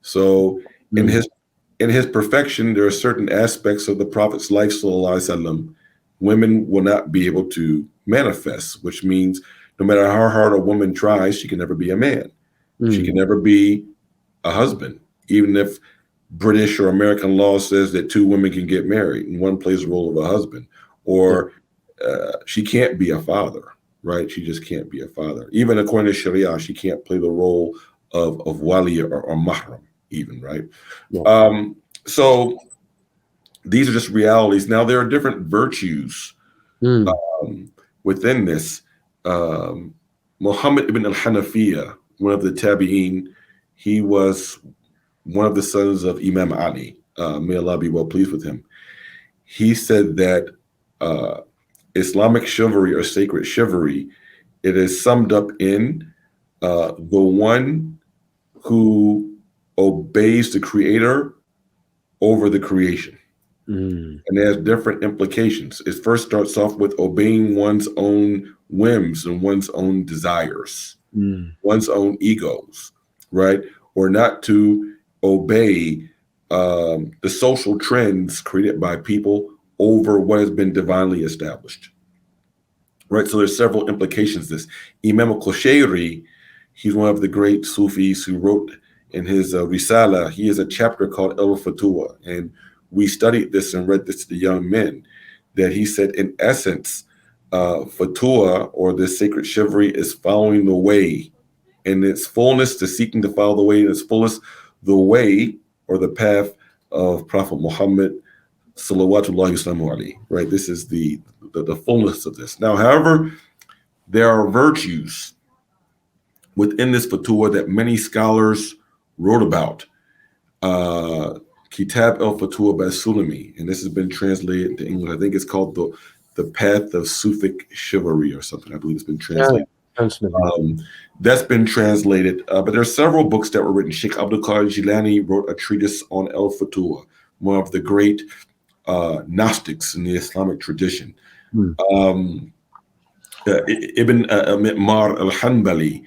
Speaker 2: So in his perfection, there are certain aspects of the Prophet's life, sallallahu alaihi wasallam, women will not be able to manifest, which means no matter how hard a woman tries, she can never be a man. She can never be a husband, even if British or American law says that two women can get married and one plays the role of a husband. Or she can't be a father, right? She just can't be a father. Even according to Sharia, she can't play the role of wali or mahram, even, right? So these are just realities. Now, there are different virtues within this. Muhammad ibn al-Hanafiya, one of the tabi'een, he was one of the sons of Imam Ali. May Allah be well pleased with him. He said that Islamic chivalry, or sacred chivalry, it is summed up in the one who obeys the creator over the creation. And it has different implications. It first starts off with obeying one's own whims and one's own desires, one's own egos, right? Or not to obey the social trends created by people over what has been divinely established, right? So there's several implications to this. Imam al-Qushayri, he's one of the great Sufis who wrote in his Risala, he has a chapter called El-Fatwa, and we studied this and read this to the young men, that he said, in essence, fatwa, or this sacred chivalry, is following the way in its fullness, to seeking to follow the way in its fullest, the way or the path of Prophet Muhammad, salawatullahi wasallamu alayhi, right? This is the fullness of this. Now, however, there are virtues within this fatwa that many scholars wrote about. Kitab al-Fatwa by Sulami, and this has been translated into English. I think it's called the Path of Sufic Chivalry or something. I believe it's been translated. That's been translated, but there are several books that were written. Shaykh Abdul Qadir Jilani wrote a treatise on al-Fatwa, one of the great Gnostics in the Islamic tradition. Ibn Mi'mar al-Hanbali,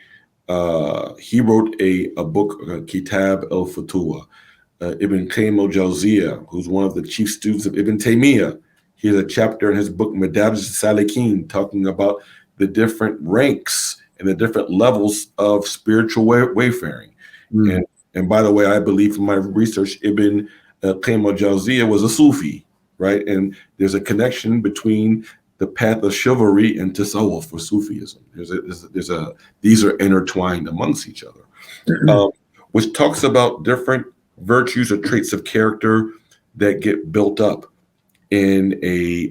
Speaker 2: he wrote a book, Kitab al-Fatwa. Ibn Qayyim al-Jawziyah, who's one of the chief students of Ibn Taymiyyah, he has a chapter in his book Madarij al-Salikin talking about the different ranks and the different levels of spiritual wayfaring. And by the way, I believe from my research, Ibn Qayyim al-Jawziyah was a Sufi, right? And there's a connection between the path of chivalry and tasawwuf for Sufism. These are intertwined amongst each other, which talks about different virtues or traits of character that get built up in a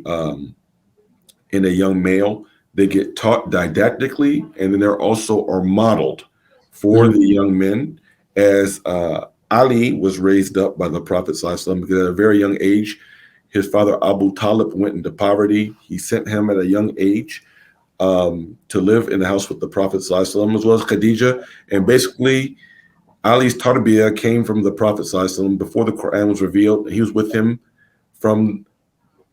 Speaker 2: young male. They get taught didactically, and then they also are modeled for the young men, as Ali was raised up by the Prophet ﷺ, because at a very young age, his father Abu Talib went into poverty. He sent him at a young age to live in the house with the Prophet ﷺ, as well as Khadija. And basically, Ali's tarbiyah came from the Prophet ﷺ before the Quran was revealed. He was with him from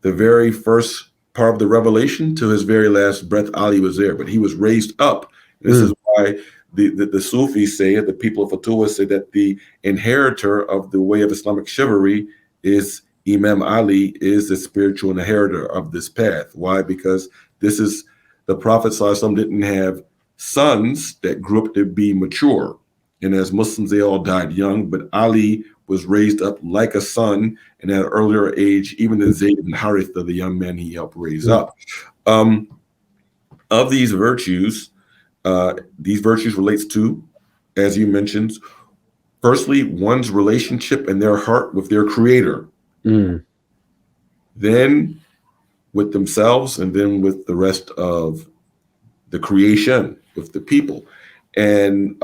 Speaker 2: the very first part of the revelation to his very last breath. Ali was there, but he was raised up. This is why the Sufis say, the people of Fatwa say, that the inheritor of the way of Islamic chivalry is Imam Ali, is the spiritual inheritor of this path. Why? Because this is the Prophet ﷺ didn't have sons that grew up to be mature. And as Muslims, they all died young, but Ali was raised up like a son, and at an earlier age, even in Zayd ibn Haritha, the young man he helped raise up. Of these virtues relates to, as you mentioned, firstly, one's relationship in their heart with their creator, then with themselves, and then with the rest of the creation, with the people. And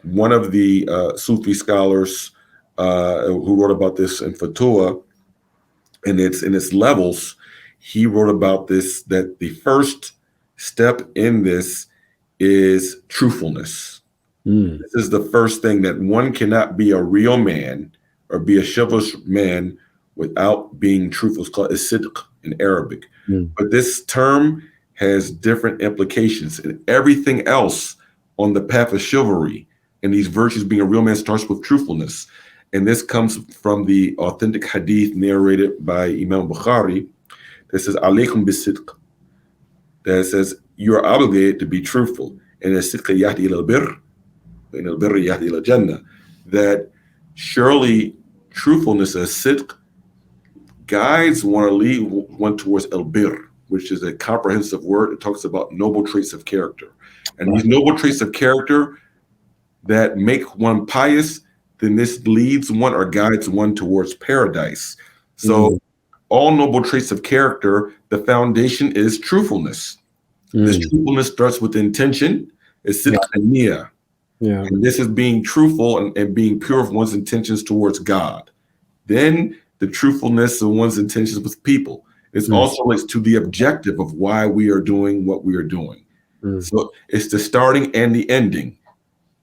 Speaker 2: one of the Sufi scholars who wrote about this in Fatwa, and it's in its levels, he wrote about this, that the first step in this is truthfulness. This is the first thing, that one cannot be a real man or be a chivalrous man without being truthful. It's called sidq in Arabic. But this term has different implications, and everything else on the path of chivalry and these virtues, being a real man, starts with truthfulness. And this comes from the authentic hadith narrated by Imam Bukhari that says, alaykum bisidq, that says you are obligated to be truthful. And as-sidq yahdi ila al-birr, wa in al-birr yahdi ila al-jannah, that surely truthfulness as sidq guides one or lead one towards al-birr, which is a comprehensive word. It talks about noble traits of character. And these noble traits of character that make one pious, then this leads one or guides one towards paradise. So all noble traits of character, the foundation is truthfulness. This truthfulness starts with intention. It's sidq and niyah. And this is being truthful and being pure of one's intentions towards God. Then the truthfulness of one's intentions with people. It also relates to the objective of why we are doing what we are doing. So it's the starting and the ending.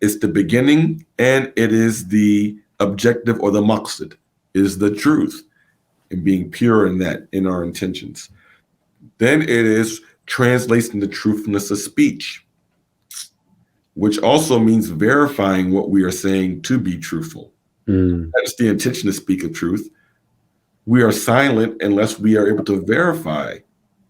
Speaker 2: It's the beginning and it is the objective, or the maqsad, is the truth, and being pure in that, in our intentions. Then it is translating the truthfulness of speech, which also means verifying what we are saying to be truthful. That's the intention to speak of truth. We are silent unless we are able to verify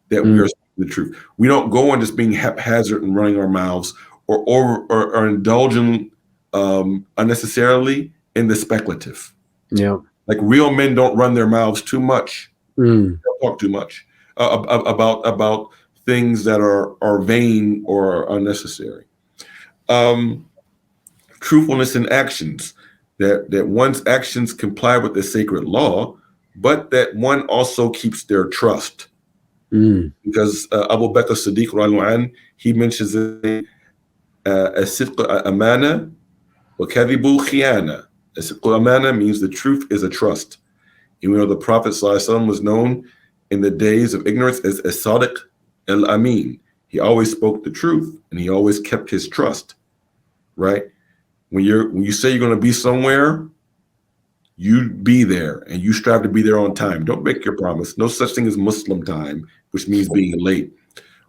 Speaker 2: that we are speaking the truth. We don't go on just being haphazard and running our mouths, or indulging unnecessarily in the speculative.
Speaker 1: Yeah.
Speaker 2: Like real men don't run their mouths too much. Don't talk too much about things that are vain or unnecessary. Truthfulness in actions, that one's actions comply with the sacred law, but that one also keeps their trust. Because Abu Bakr Siddiq, he mentions as-sidq amana wa kadhibu khiyana. As-sidq amana means the truth is a trust. And we know the Prophet ﷺ was known in the days of ignorance as as-sadiq al-amin. He always spoke the truth and he always kept his trust, right? When you say you're going to be somewhere, you be there, and you strive to be there on time. Don't make your promise. No such thing as Muslim time, which means being late,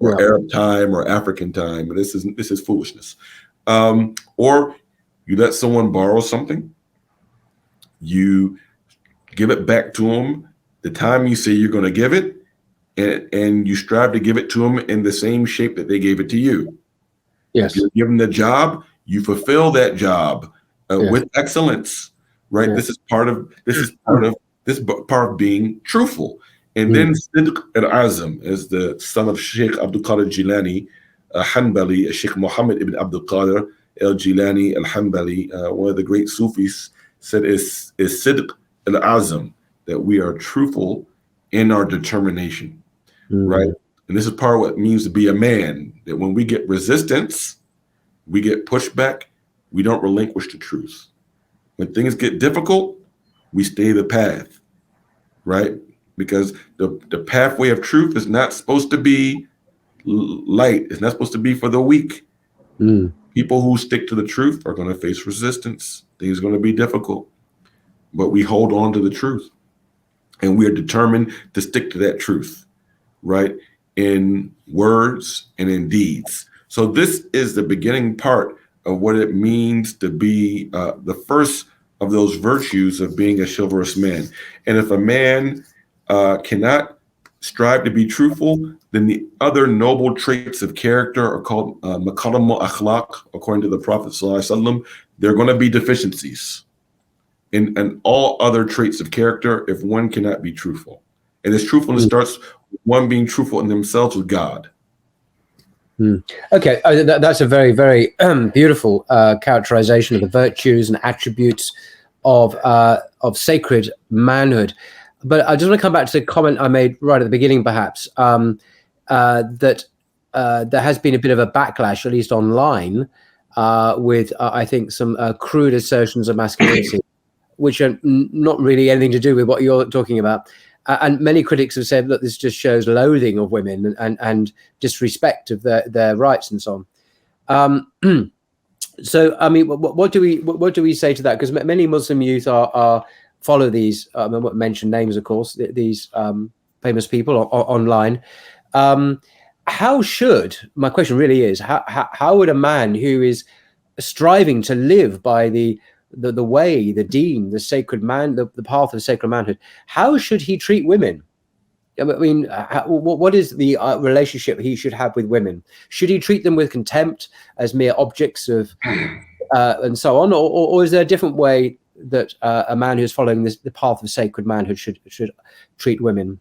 Speaker 2: or Arab time or African time. This is foolishness. Or you let someone borrow something, you give it back to them the time you say you're going to give it, and you strive to give it to them in the same shape that they gave it to you.
Speaker 1: Yes.
Speaker 2: If you're given the job, you fulfill that job with excellence, right?
Speaker 1: Yeah.
Speaker 2: This is part of being truthful. And then Sidq al-Azam, as the son of Shaykh Abdul Qadir Jilani, Hanbali, Shaykh Muhammad ibn Abdul Qadir al-Jilani al-Hanbali, one of the great Sufis, said is Sidq al-Azam, that we are truthful in our determination, right? And this is part of what it means to be a man, that when we get resistance, we get pushback, we don't relinquish the truth. When things get difficult, we stay the path, right? Because the pathway of truth is not supposed to be light. It's not supposed to be for the weak. People who stick to the truth are going to face resistance. Things are going to be difficult, but we hold on to the truth, and we are determined to stick to that truth, right? In words and in deeds. So this is the beginning part of what it means to be the first of those virtues of being a chivalrous man. And if a man cannot strive to be truthful, then the other noble traits of character are called makarim al-akhlaq, according to the Prophet ﷺ. They're going to be deficiencies in all other traits of character if one cannot be truthful. And this truthfulness starts with one being truthful in themselves with God.
Speaker 1: Okay, that's a very, very beautiful characterization of the virtues and attributes of sacred manhood. But I just want to come back to the comment I made right at the beginning, perhaps, that there has been a bit of a backlash, at least online, with, I think, some crude assertions of masculinity, which are not really anything to do with what you're talking about. And many critics have said, look, this just shows loathing of women and disrespect of their rights and so on. So, I mean, what do we say to that? Because many Muslim youth follow these. I won't mention names, of course. These famous people online. How should, my question really is, how would a man who is striving to live by the way, the deen, the sacred man, the path of sacred manhood, how should he treat women? I mean, what is the relationship he should have with women? Should he treat them with contempt as mere objects of, and so on, or is there a different way that a man who's following the path of sacred manhood should treat women?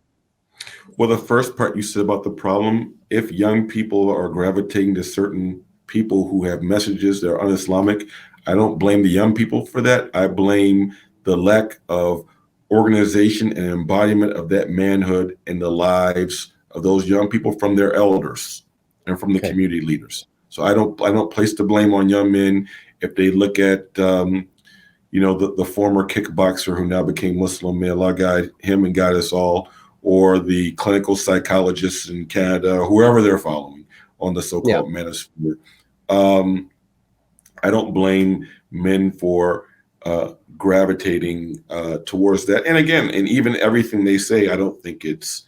Speaker 2: Well, the first part you said about the problem, if young people are gravitating to certain people who have messages that are un-Islamic, I don't blame the young people for that. I blame the lack of organization and embodiment of that manhood in the lives of those young people from their elders and from the community leaders. So I don't place the blame on young men if they look at the former kickboxer who now became Muslim, may Allah guide him and guide us all, or the clinical psychologists in Canada, whoever they're following, on the so-called manosphere. I don't blame men for gravitating towards that. And again, and even everything they say, I don't think it's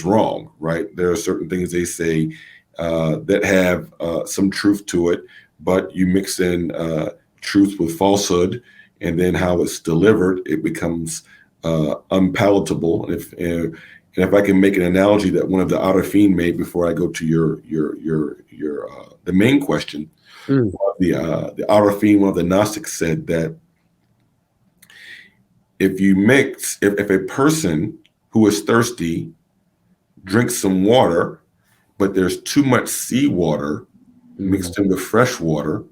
Speaker 2: wrong, right? There are certain things they say that have some truth to it, but you mix in truth with falsehood, and then how it's delivered, it becomes unpalatable. And if I can make an analogy that one of the Arifin made before I go to your the main question, the Arifin, one of the Gnostics, said that if a person who is thirsty drinks some water, but there's too much seawater mixed in with fresh water,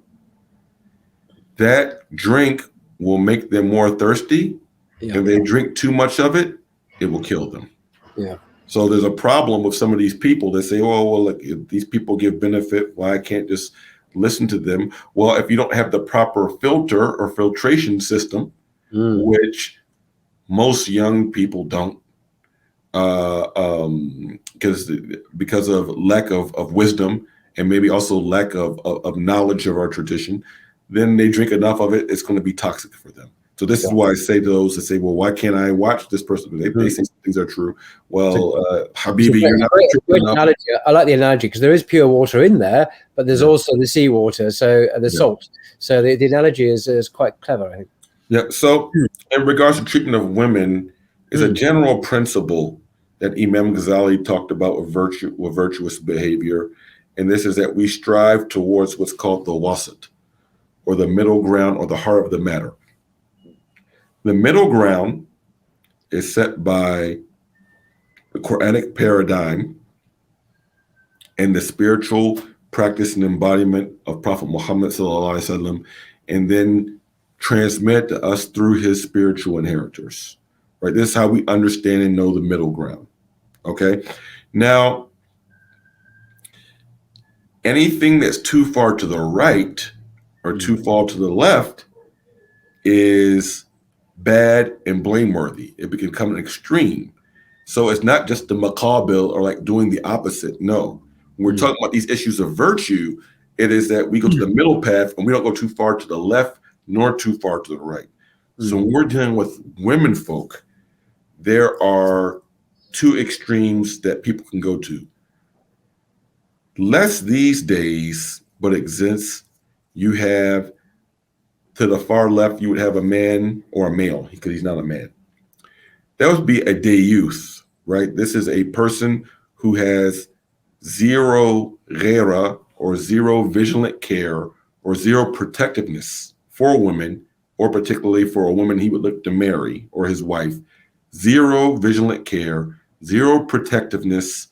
Speaker 2: that drink will make them more thirsty. If they drink too much of it, it will kill them.
Speaker 1: Yeah.
Speaker 2: So there's a problem with some of these people that say, oh, well, look, if these people give benefit, why I can't just listen to them? Well, if you don't have the proper filter or filtration system, which most young people don't, because of lack of wisdom and maybe also lack of knowledge of our tradition, then they drink enough of it, it's going to be toxic for them. So this is why I say to those that say, well, why can't I watch this person? They say some things are true. Well, Habibi, you're not
Speaker 1: great analogy. I like the analogy because there is pure water in there, but there's also the seawater, so the salt. So the analogy is quite clever, I think.
Speaker 2: Yeah. So in regards to treatment of women, is a general principle that Imam Ghazali talked about with virtuous behavior. And this is that we strive towards what's called the wasat, or the middle ground, or the heart of the matter. The middle ground is set by the Quranic paradigm and the spiritual practice and embodiment of Prophet Muhammad sallallahu alaihi wasallam, and then transmit to us through his spiritual inheritors. Right? This is how we understand and know the middle ground. Okay. Now, anything that's too far to the right or too far to the left is bad and blameworthy. It can become an extreme. So it's not just the maqabil or like doing the opposite. No, when we're talking about these issues of virtue, it is that we go to the middle path and we don't go too far to the left nor too far to the right. So when we're dealing with women folk, there are two extremes that people can go to. Less these days, but exists. You have to the far left, you would have a man or a male, because he's not a man. That would be a deus, right? This is a person who has zero ghera, or zero vigilant care, or zero protectiveness for women, or particularly for a woman he would look to marry, or his wife. Zero vigilant care, zero protectiveness.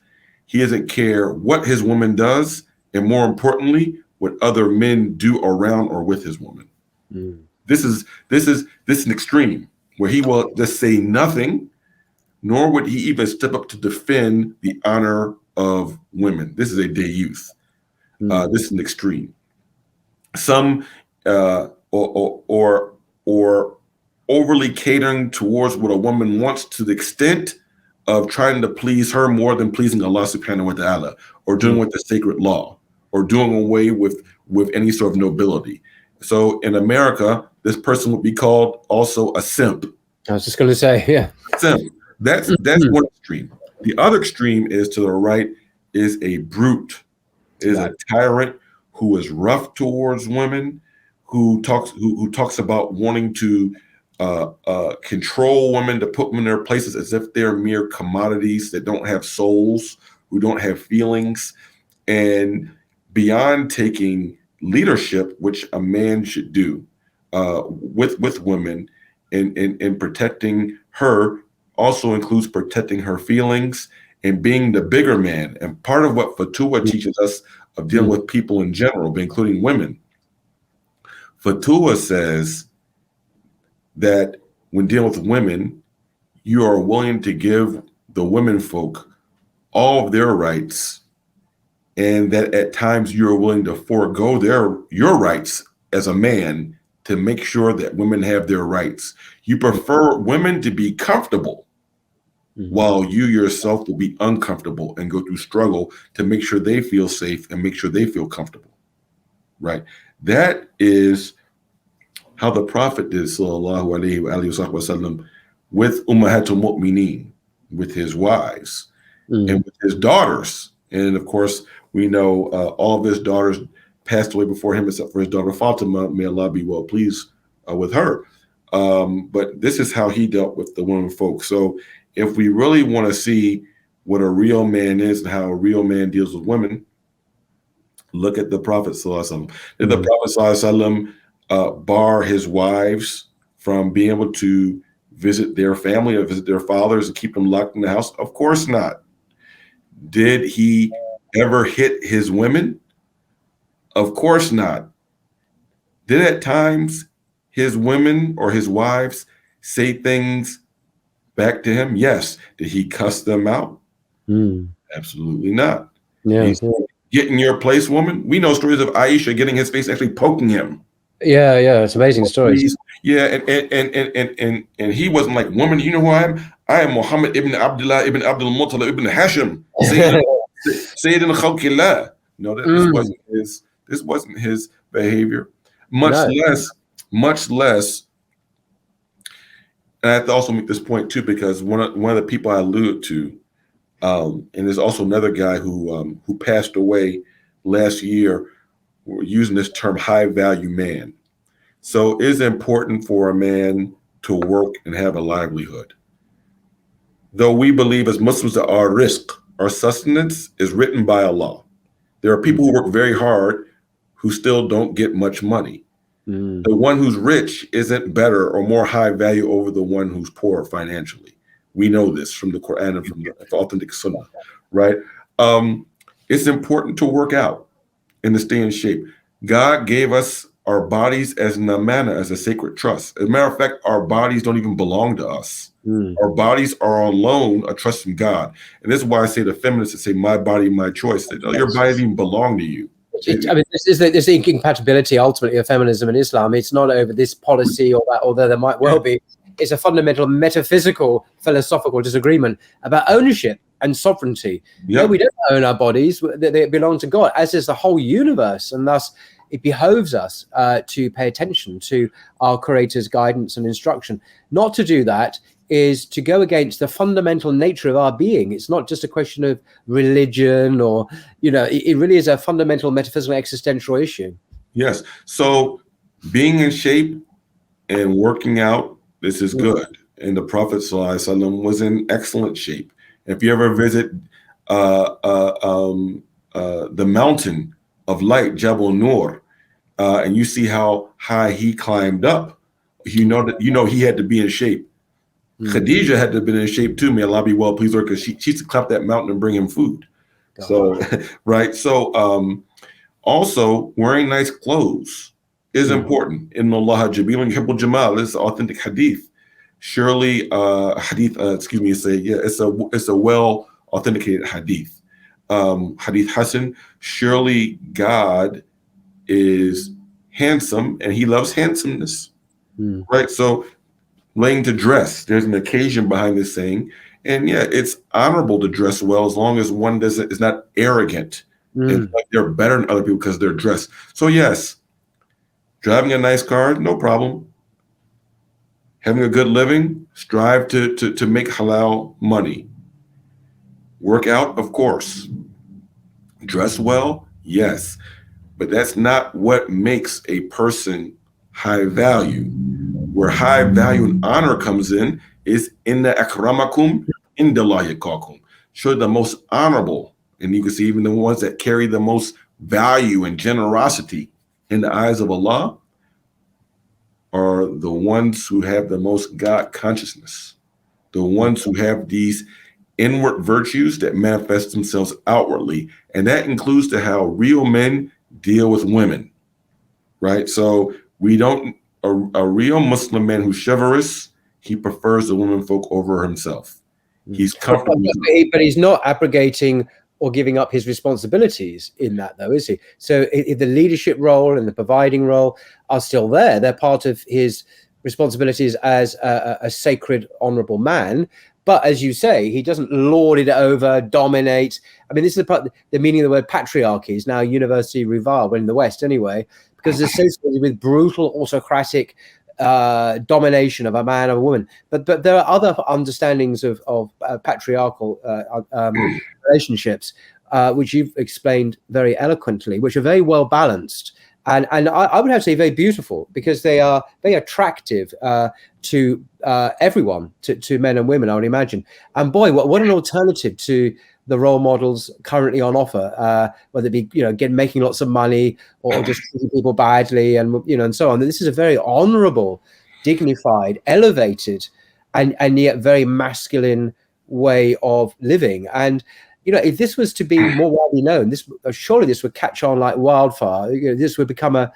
Speaker 2: He doesn't care what his woman does, and more importantly, what other men do around or with his woman. This is an extreme where he will just say nothing, nor would he even step up to defend the honor of women. This is a deus. This is an extreme. Some or overly catering towards what a woman wants to the extent of trying to please her more than pleasing Allah subhanahu wa ta'ala, or doing with the sacred law, or doing away with any sort of nobility. So in America, this person would be called also a simp.
Speaker 1: I was just going to say, yeah.
Speaker 2: Simp. That's one extreme. The other extreme is to the right is a brute, is a tyrant who is rough towards women, who talks about wanting to control women, to put them in their places as if they're mere commodities that don't have souls, who don't have feelings, and beyond taking leadership, which a man should do with women, and protecting her also includes protecting her feelings and being the bigger man. And part of what Fatwa teaches us of dealing with people in general, but including women, Fatwa says that when dealing with women, you are willing to give the women folk all of their rights, and that at times you're willing to forego your rights as a man to make sure that women have their rights. You prefer women to be comfortable while you yourself will be uncomfortable and go through struggle to make sure they feel safe and make sure they feel comfortable, right? That is how the Prophet did, sallallahu alayhi wa sallam, with Ummahatul Mu'mineen, with his wives and with his daughters. And of course, we know all of his daughters passed away before him, except for his daughter Fatima. May Allah be well pleased with her. But this is how he dealt with the women folk. So if we really want to see what a real man is and how a real man deals with women, look at the Prophet sallallahu alaihi wasallam. Did the Prophet sallallahu alaihi wasallam bar his wives from being able to visit their family or visit their fathers and keep them locked in the house? Of course not. Did he ever hit his women? Of course not. Did at times his women or his wives say things back to him? Yes. Did he cuss them out? Absolutely not.
Speaker 1: Yeah.
Speaker 2: Get in your place, woman. We know stories of Aisha getting his face, actually poking him.
Speaker 1: Yeah, it's amazing stories.
Speaker 2: Yeah, and he wasn't like, woman, you know who I am? I am Muhammad ibn Abdullah ibn Abdul Muttalib ibn Hashim. Sayyidina Khalqillah. No, this wasn't his behavior. Much less. And I have to also make this point too, because one of the people I alluded to, and there's also another guy who passed away last year, using this term high value man. So it's important for a man to work and have a livelihood. Though we believe as Muslims that our rizq, our sustenance, is written by Allah. There are people who work very hard who still don't get much money. The one who's rich isn't better or more high value over the one who's poor financially. We know this from the Quran and from the authentic Sunnah, right? It's important to work out and to stay in shape. God gave us our bodies as an amana, as a sacred trust. As a matter of fact, our bodies don't even belong to us. Our bodies are on loan, a trust from God. And this is why I say to feminists that say, my body, my choice, that your body doesn't even belong to you.
Speaker 1: I mean, this is the incompatibility ultimately of feminism and Islam. It's not over this policy or that, although there might well be. It's a fundamental metaphysical, philosophical disagreement about ownership and sovereignty. No, we don't own our bodies. They belong to God, as is the whole universe. And thus, it behoves us to pay attention to our Creator's guidance and instruction. Not to do that is to go against the fundamental nature of our being. It's not just a question of religion or, it really is a fundamental metaphysical existential issue. Yes.
Speaker 2: So being in shape and working out, this is good. And the Prophet ﷺ was in excellent shape. If you ever visit the mountain of light, Jabal Nur, and you see how high he climbed up, you know he had to be in shape. Khadija had to have been in shape too. May Allah be well pleased with her, because she used to climb that mountain and bring him food. So, right. So, also wearing nice clothes is important. Inna Allah Jabilun Yuhibbul Jamal. This is authentic hadith. Surely, it's a well authenticated hadith. Hadith Hasan. Surely God is handsome and He loves handsomeness. Right. So, laying to dress. There's an occasion behind this saying, and it's honorable to dress well as long as one is not arrogant and like they're better than other people because they're dressed. So yes, driving a nice car, no problem. Having a good living, strive to make halal money. Work out, of course. Dress well, yes, but that's not what makes a person high value. Where high value and honor comes in is inna akramakum indallahi atqakum. Sure, the most honorable, and you can see even the ones that carry the most value and generosity in the eyes of Allah are the ones who have the most God consciousness, the ones who have these inward virtues that manifest themselves outwardly, and that includes to how real men deal with women, right? So we don't. A real Muslim man who's chivalrous, he prefers the women folk over himself. He's comfortable.
Speaker 1: But he's not abrogating or giving up his responsibilities in that, though, is he? So the leadership role and the providing role are still there. They're part of his responsibilities as a sacred, honorable man. but as you say, he doesn't lord it over, dominate. I mean, this is the meaning of the word patriarchy is now universally reviled, in the West anyway, because it's associated with brutal autocratic domination of a man or a woman. But there are other understandings of patriarchal relationships, which you've explained very eloquently, which are very well balanced. And I would have to say very beautiful, because they are very attractive to everyone, to men and women, I would imagine. And boy, what an alternative to the role models currently on offer, whether it be, making lots of money or just treating people badly, and and so on. This is a very honourable, dignified, elevated, and yet very masculine way of living. And if this was to be more widely known, surely this would catch on like wildfire. This would become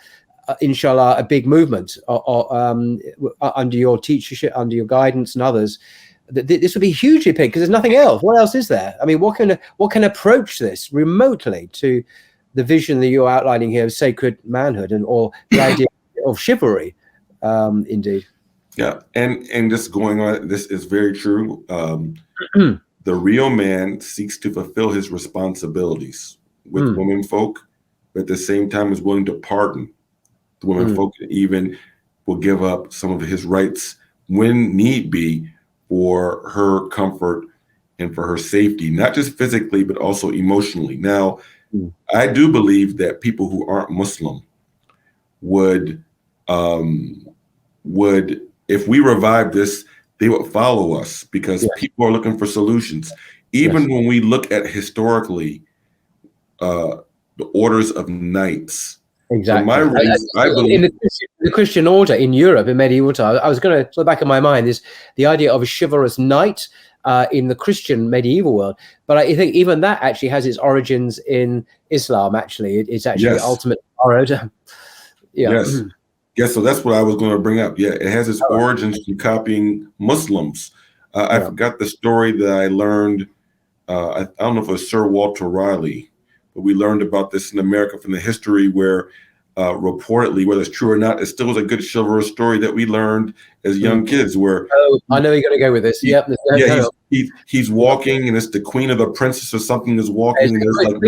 Speaker 1: inshallah, a big movement under your teachership, under your guidance, and others. This would be hugely big, because there's nothing else. What else is there? I mean, what can approach this remotely to the vision that you're outlining here of sacred manhood or the idea of chivalry? Indeed.
Speaker 2: Yeah, and just going on, this is very true. The real man seeks to fulfill his responsibilities with women folk, but at the same time is willing to pardon the women folk, and even will give up some of his rights when need be for her comfort and for her safety, not just physically, but also emotionally. Now, I do believe that people who aren't Muslim would, if we revive this, they would follow us, because people are looking for solutions. Even when we look at historically the orders of knights.
Speaker 1: Exactly.
Speaker 2: My reading, I believe
Speaker 1: in the Christian order in Europe in medieval time, I was going to, so back in my mind, is the idea of a chivalrous knight in the Christian medieval world. But I think even that actually has its origins in Islam. Actually, it's actually ultimately borrowed.
Speaker 2: Yes. So that's what I was going to bring up. Yeah, it has its origins from copying Muslims. I forgot the story that I learned. I don't know if it was Sir Walter Raleigh, but we learned about this in America from the history where reportedly, whether it's true or not, it still was a good chivalrous story that we learned as young kids. Where
Speaker 1: I know you're going to go with this.
Speaker 2: He's walking, and it's the Queen of the Princess or something is walking. And there's like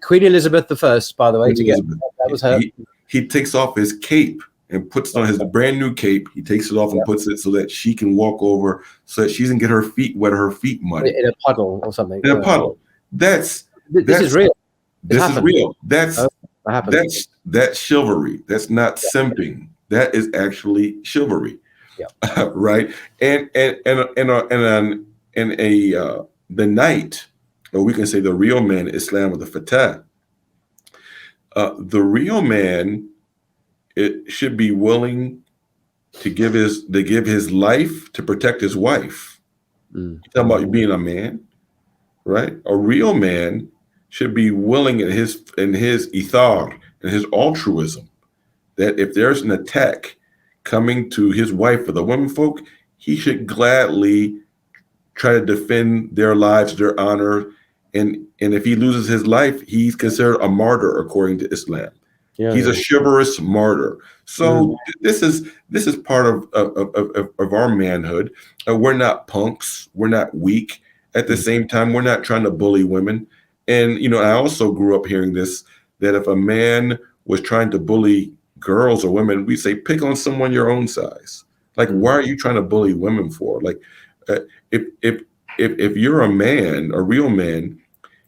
Speaker 1: Queen Elizabeth I, by the way, that was her.
Speaker 2: He takes off his cape and puts on his brand new cape. He takes it off and puts it so that she can walk over, so that she doesn't get her feet wet or her feet muddy.
Speaker 1: In a puddle or something.
Speaker 2: In a puddle. This is
Speaker 1: real.
Speaker 2: This is real. That's chivalry. That's not simping. That is actually chivalry. Yeah. Right. And the knight, or we can say the real man, Islam, or the fatah. The real man, it should be willing to give his life to protect his wife. You're talking about you being a man, right? A real man should be willing in his ithar and his altruism, that if there's an attack coming to his wife or the women folk, he should gladly try to defend their lives, their honor. And if he loses his life, he's considered a martyr according to Islam. He's a chivalrous martyr. So this is part of our manhood. We're not punks. We're not weak. At the same time, we're not trying to bully women. And I also grew up hearing this, that if a man was trying to bully girls or women, we say pick on someone your own size. Like, why are you trying to bully women for? Like, if you're a man, a real man,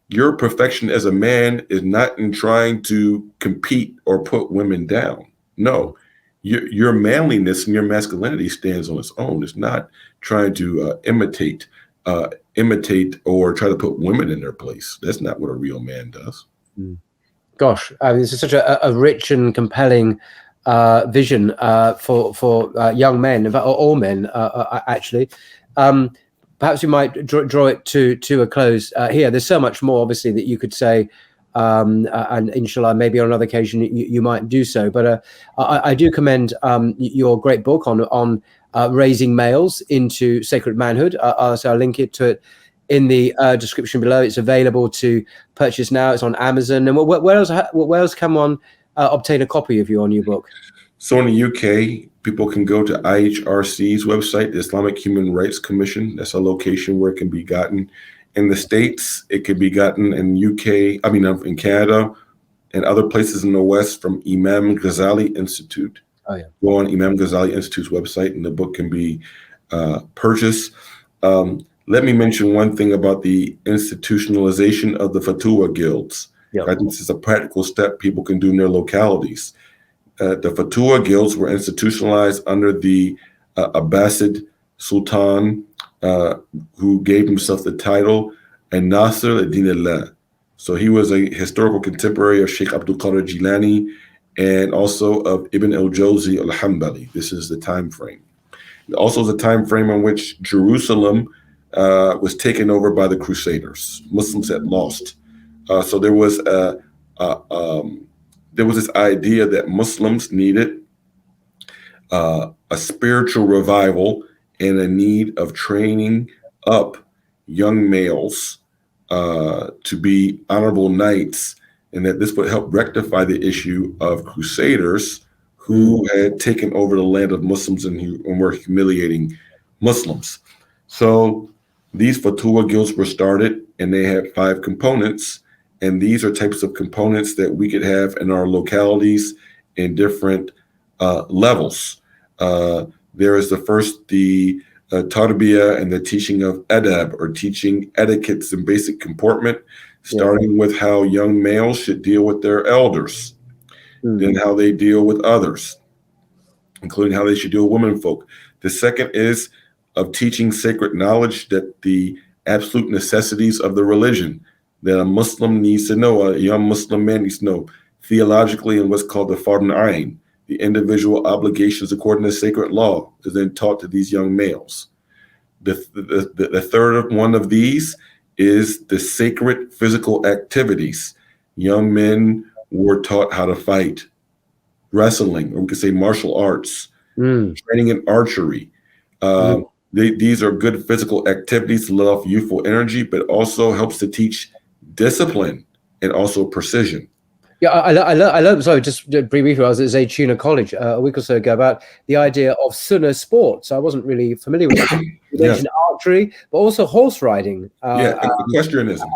Speaker 2: your perfection as a man is not in trying to compete or put women down. No, your manliness and your masculinity stands on its own. It's not trying to imitate or try to put women in their place. That's not what a real man does.
Speaker 1: Gosh, this is such a rich and compelling vision for young men, or all men, actually. Perhaps we might draw it to a close here. There's so much more, obviously, that you could say, and inshallah, maybe on another occasion you might do so. But I do commend your great book on raising males into sacred manhood. So I'll link to it in the description below. It's available to purchase now. It's on Amazon. And where else can one obtain a copy of your new book?
Speaker 2: So in the UK, people can go to IHRC's website, the Islamic Human Rights Commission. That's a location where it can be gotten. In the States, it can be gotten in in Canada and other places in the West from Imam Ghazali Institute.
Speaker 1: Oh, yeah.
Speaker 2: Go on Imam Ghazali Institute's website and the book can be purchased. Let me mention one thing about the institutionalization of the Fatwa guilds.
Speaker 1: Yep.
Speaker 2: I think this is a practical step people can do in their localities. The Fatwa guilds were institutionalized under the Abbasid Sultan, who gave himself the title An-Nasir ad-Din Allah. So he was a historical contemporary of Shaykh Abdul Qadir Jilani and also of Ibn al-Jawzi al-Hanbali. This is the time frame. Also the time frame in which Jerusalem was taken over by the Crusaders. Muslims had lost. So there was this idea that Muslims needed a spiritual revival and a need of training up young males to be honorable knights, and that this would help rectify the issue of Crusaders who had taken over the land of Muslims and were humiliating Muslims. So these Fatwa guilds were started, and they had 5 components. And these are types of components that we could have in our localities in different levels. There is the tarbiyah and the teaching of adab, or teaching etiquettes and basic comportment, starting with how young males should deal with their elders, then how they deal with others, including how they should deal with women folk. The second is of teaching sacred knowledge, that the absolute necessities of the religion that a Muslim needs to know, a young Muslim man needs to know theologically, and what's called the Fard Ayn, the individual obligations according to sacred law, is then taught to these young males. The third one of these is the sacred physical activities. Young men were taught how to fight, wrestling, or we could say martial arts, training in archery. These are good physical activities to let off youthful energy, but also helps to teach discipline and also precision.
Speaker 1: Yeah, I learned, sorry, just briefly, I was at Zaytuna College a week or so ago about the idea of sunnah sports. I wasn't really familiar with that. You mentioned archery, but also horse riding.
Speaker 2: Equestrianism.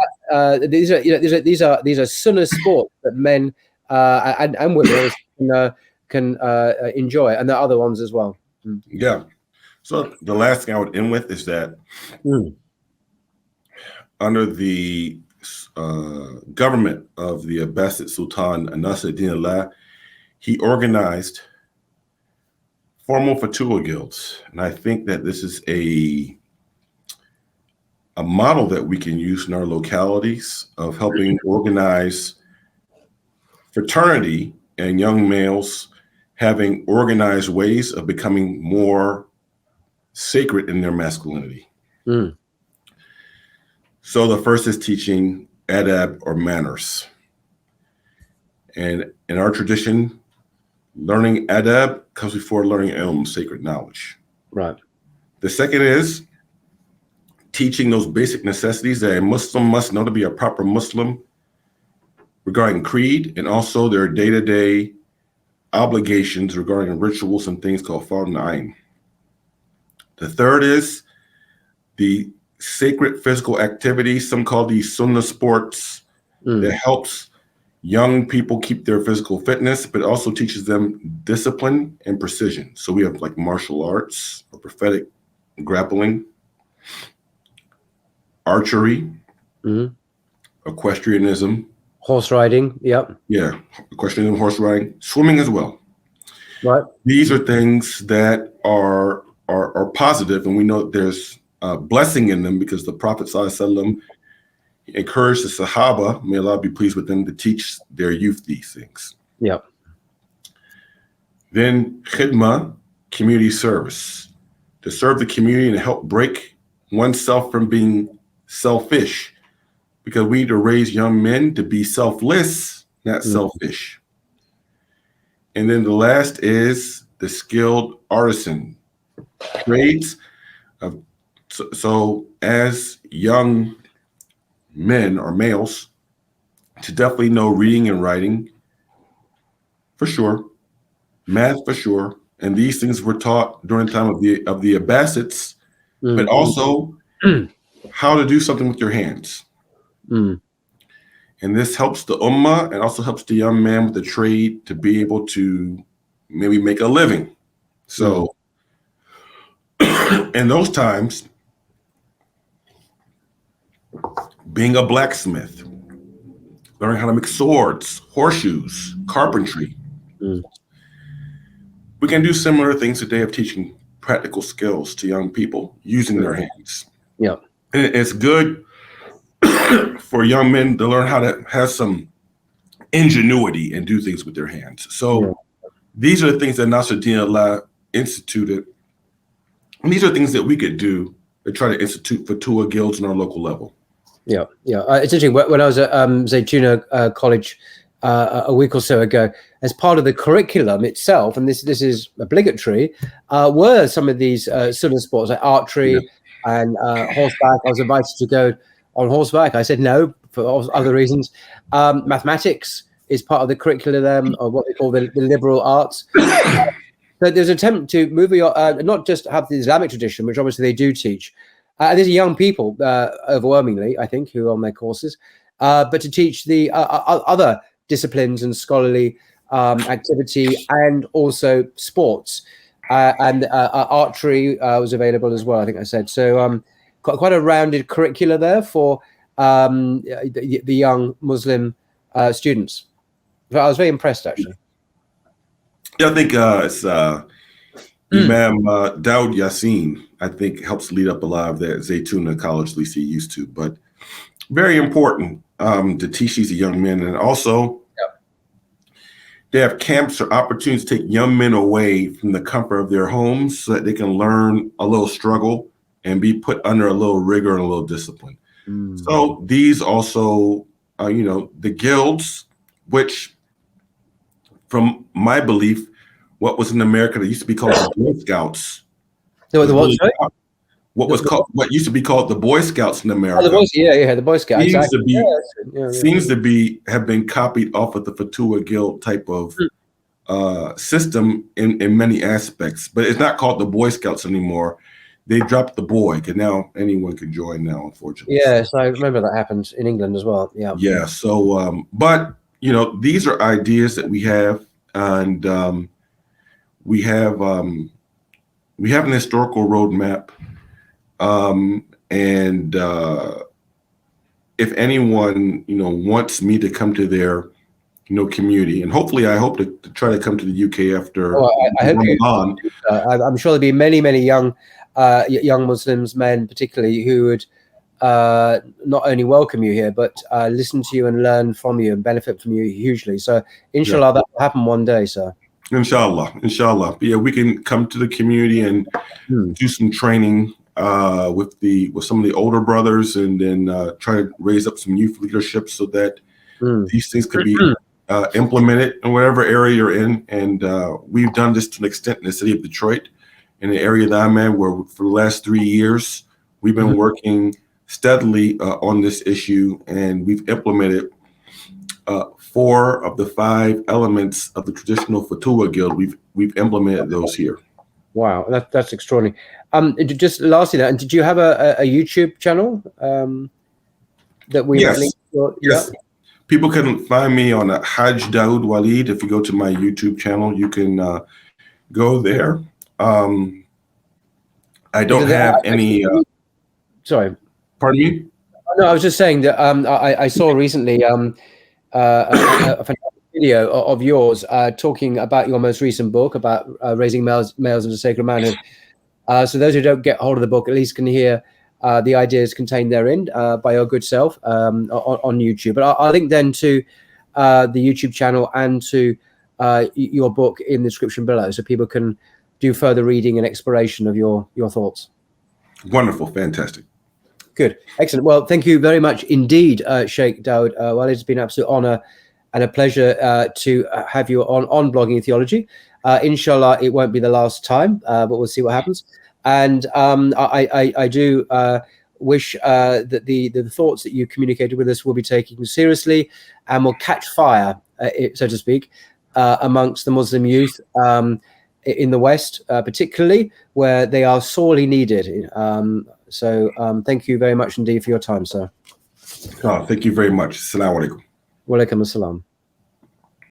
Speaker 1: These are sunnah sports that men and women can enjoy, and there are other ones as well.
Speaker 2: Yeah. So the last thing I would end with is that under the government of the Abbasid Sultan An-Nasir ad-Din Allah, he organized formal Fatwa guilds. And I think that this is a model that we can use in our localities of helping organize fraternity and young males having organized ways of becoming more sacred in their masculinity. So the first is teaching adab, or manners. And in our tradition, learning adab comes before learning ilm, sacred knowledge.
Speaker 1: Right.
Speaker 2: The second is teaching those basic necessities that a Muslim must know to be a proper Muslim regarding creed, and also their day-to-day obligations regarding rituals and things called Fard Ayn. The third is the sacred physical activities, some call these sunnah sports, that helps young people keep their physical fitness, but also teaches them discipline and precision. So we have like martial arts, or prophetic grappling, archery, equestrianism,
Speaker 1: horse riding. Yep.
Speaker 2: Yeah, equestrianism, horse riding, swimming as well.
Speaker 1: Right.
Speaker 2: These are things that are positive, and we know that there's blessing in them, because the Prophet ﷺ encouraged the Sahaba, may Allah be pleased with them, to teach their youth these things.
Speaker 1: Yeah.
Speaker 2: Then khidmah, community service, to serve the community and help break oneself from being selfish, because we need to raise young men to be selfless, not selfish. And then the last is the skilled artisan trades. So as young men or males, to definitely know reading and writing, for sure. math for sure, and these things were taught during the time of the Abbasids, but also how to do something with your hands. And this helps the ummah and also helps the young man with the trade to be able to maybe make a living. So in those times, being a blacksmith, learning how to make swords, horseshoes, carpentry. We can do similar things today of teaching practical skills to young people using their hands.
Speaker 1: Yeah.
Speaker 2: And it's good for young men to learn how to have some ingenuity and do things with their hands. So these are the things that Nasruddin Allah instituted. And these are things that we could do to try to institute Fatwa guilds on our local level.
Speaker 1: Yeah. It's interesting. When I was at Zaytuna College a week or so ago, as part of the curriculum itself, and this is obligatory, were some of these sunnah sports like archery and horseback. I was invited to go on horseback. I said no for other reasons. Mathematics is part of the curriculum, or what they call the liberal arts. So there's an attempt to move not just have the Islamic tradition, which obviously they do teach. These are young people, overwhelmingly, I think, who are on their courses, but to teach the other disciplines and scholarly activity, and also sports, and archery was available as well, I think I said. So quite a rounded curricula there for the young Muslim students. I was very impressed, actually.
Speaker 2: Yeah, I think it's Imam Dawud Yassin, I think, helps lead up a lot of that Zaytuna College, at least he used to. But very important to teach these young men. And also, they have camps or opportunities to take young men away from the comfort of their homes so that they can learn a little struggle and be put under a little rigor and a little discipline. So these also, the guilds, which, from my belief, what was in America that used to be called the Boy Scouts. What used to be called the Boy Scouts in America.
Speaker 1: The Boy Scouts.
Speaker 2: Seems to have been copied off of the Fatwa Guild type of system in many aspects, but it's not called the Boy Scouts anymore. They dropped the boy, because now anyone can join now, unfortunately.
Speaker 1: Yes, I remember that happened in England as well. Yeah.
Speaker 2: So, but these are ideas that we have, and we have an historical roadmap, and if anyone wants me to come to their community, and hopefully I hope to try to come to the UK after Ramadan.
Speaker 1: I'm sure there'll be many young Muslims, men particularly, who would not only welcome you here, but listen to you and learn from you and benefit from you hugely. So inshallah, that will happen one day, sir.
Speaker 2: Inshallah. Yeah, we can come to the community and do some training with some of the older brothers, and then try to raise up some youth leadership so that these things could be implemented in whatever area you're in. And we've done this to an extent in the city of Detroit, in the area that I'm in, where for the last 3 years we've been working steadily on this issue, and we've implemented 4 of the 5 elements of the traditional Fatwa Guild. We've implemented those here.
Speaker 1: Wow, that's extraordinary. Just lastly, and did you have a YouTube channel that we?
Speaker 2: Yes. People can find me on Shaykh Dawud Walid. If you go to my YouTube channel, you can go there. I don't have any.
Speaker 1: Sorry.
Speaker 2: Pardon me?
Speaker 1: No, I was just saying that I saw recently a fantastic video of yours talking about your most recent book about raising males into sacred manhood. So those who don't get hold of the book at least can hear the ideas contained therein by your good self on YouTube. But I'll link then to the YouTube channel and to your book in the description below, so people can do further reading and exploration of your thoughts.
Speaker 2: Wonderful, fantastic.
Speaker 1: Good, excellent. Well, thank you very much indeed, Shaykh Dawud. Well, it's been an absolute honor and a pleasure to have you on Blogging Theology. Inshallah, it won't be the last time, but we'll see what happens. And I do wish that the thoughts that you communicated with us will be taken seriously and will catch fire, so to speak, amongst the Muslim youth in the West, particularly where they are sorely needed. So thank you very much indeed for your time, sir.
Speaker 2: Thank you very much. Assalamu alaikum.
Speaker 1: Wa alaikum assalam.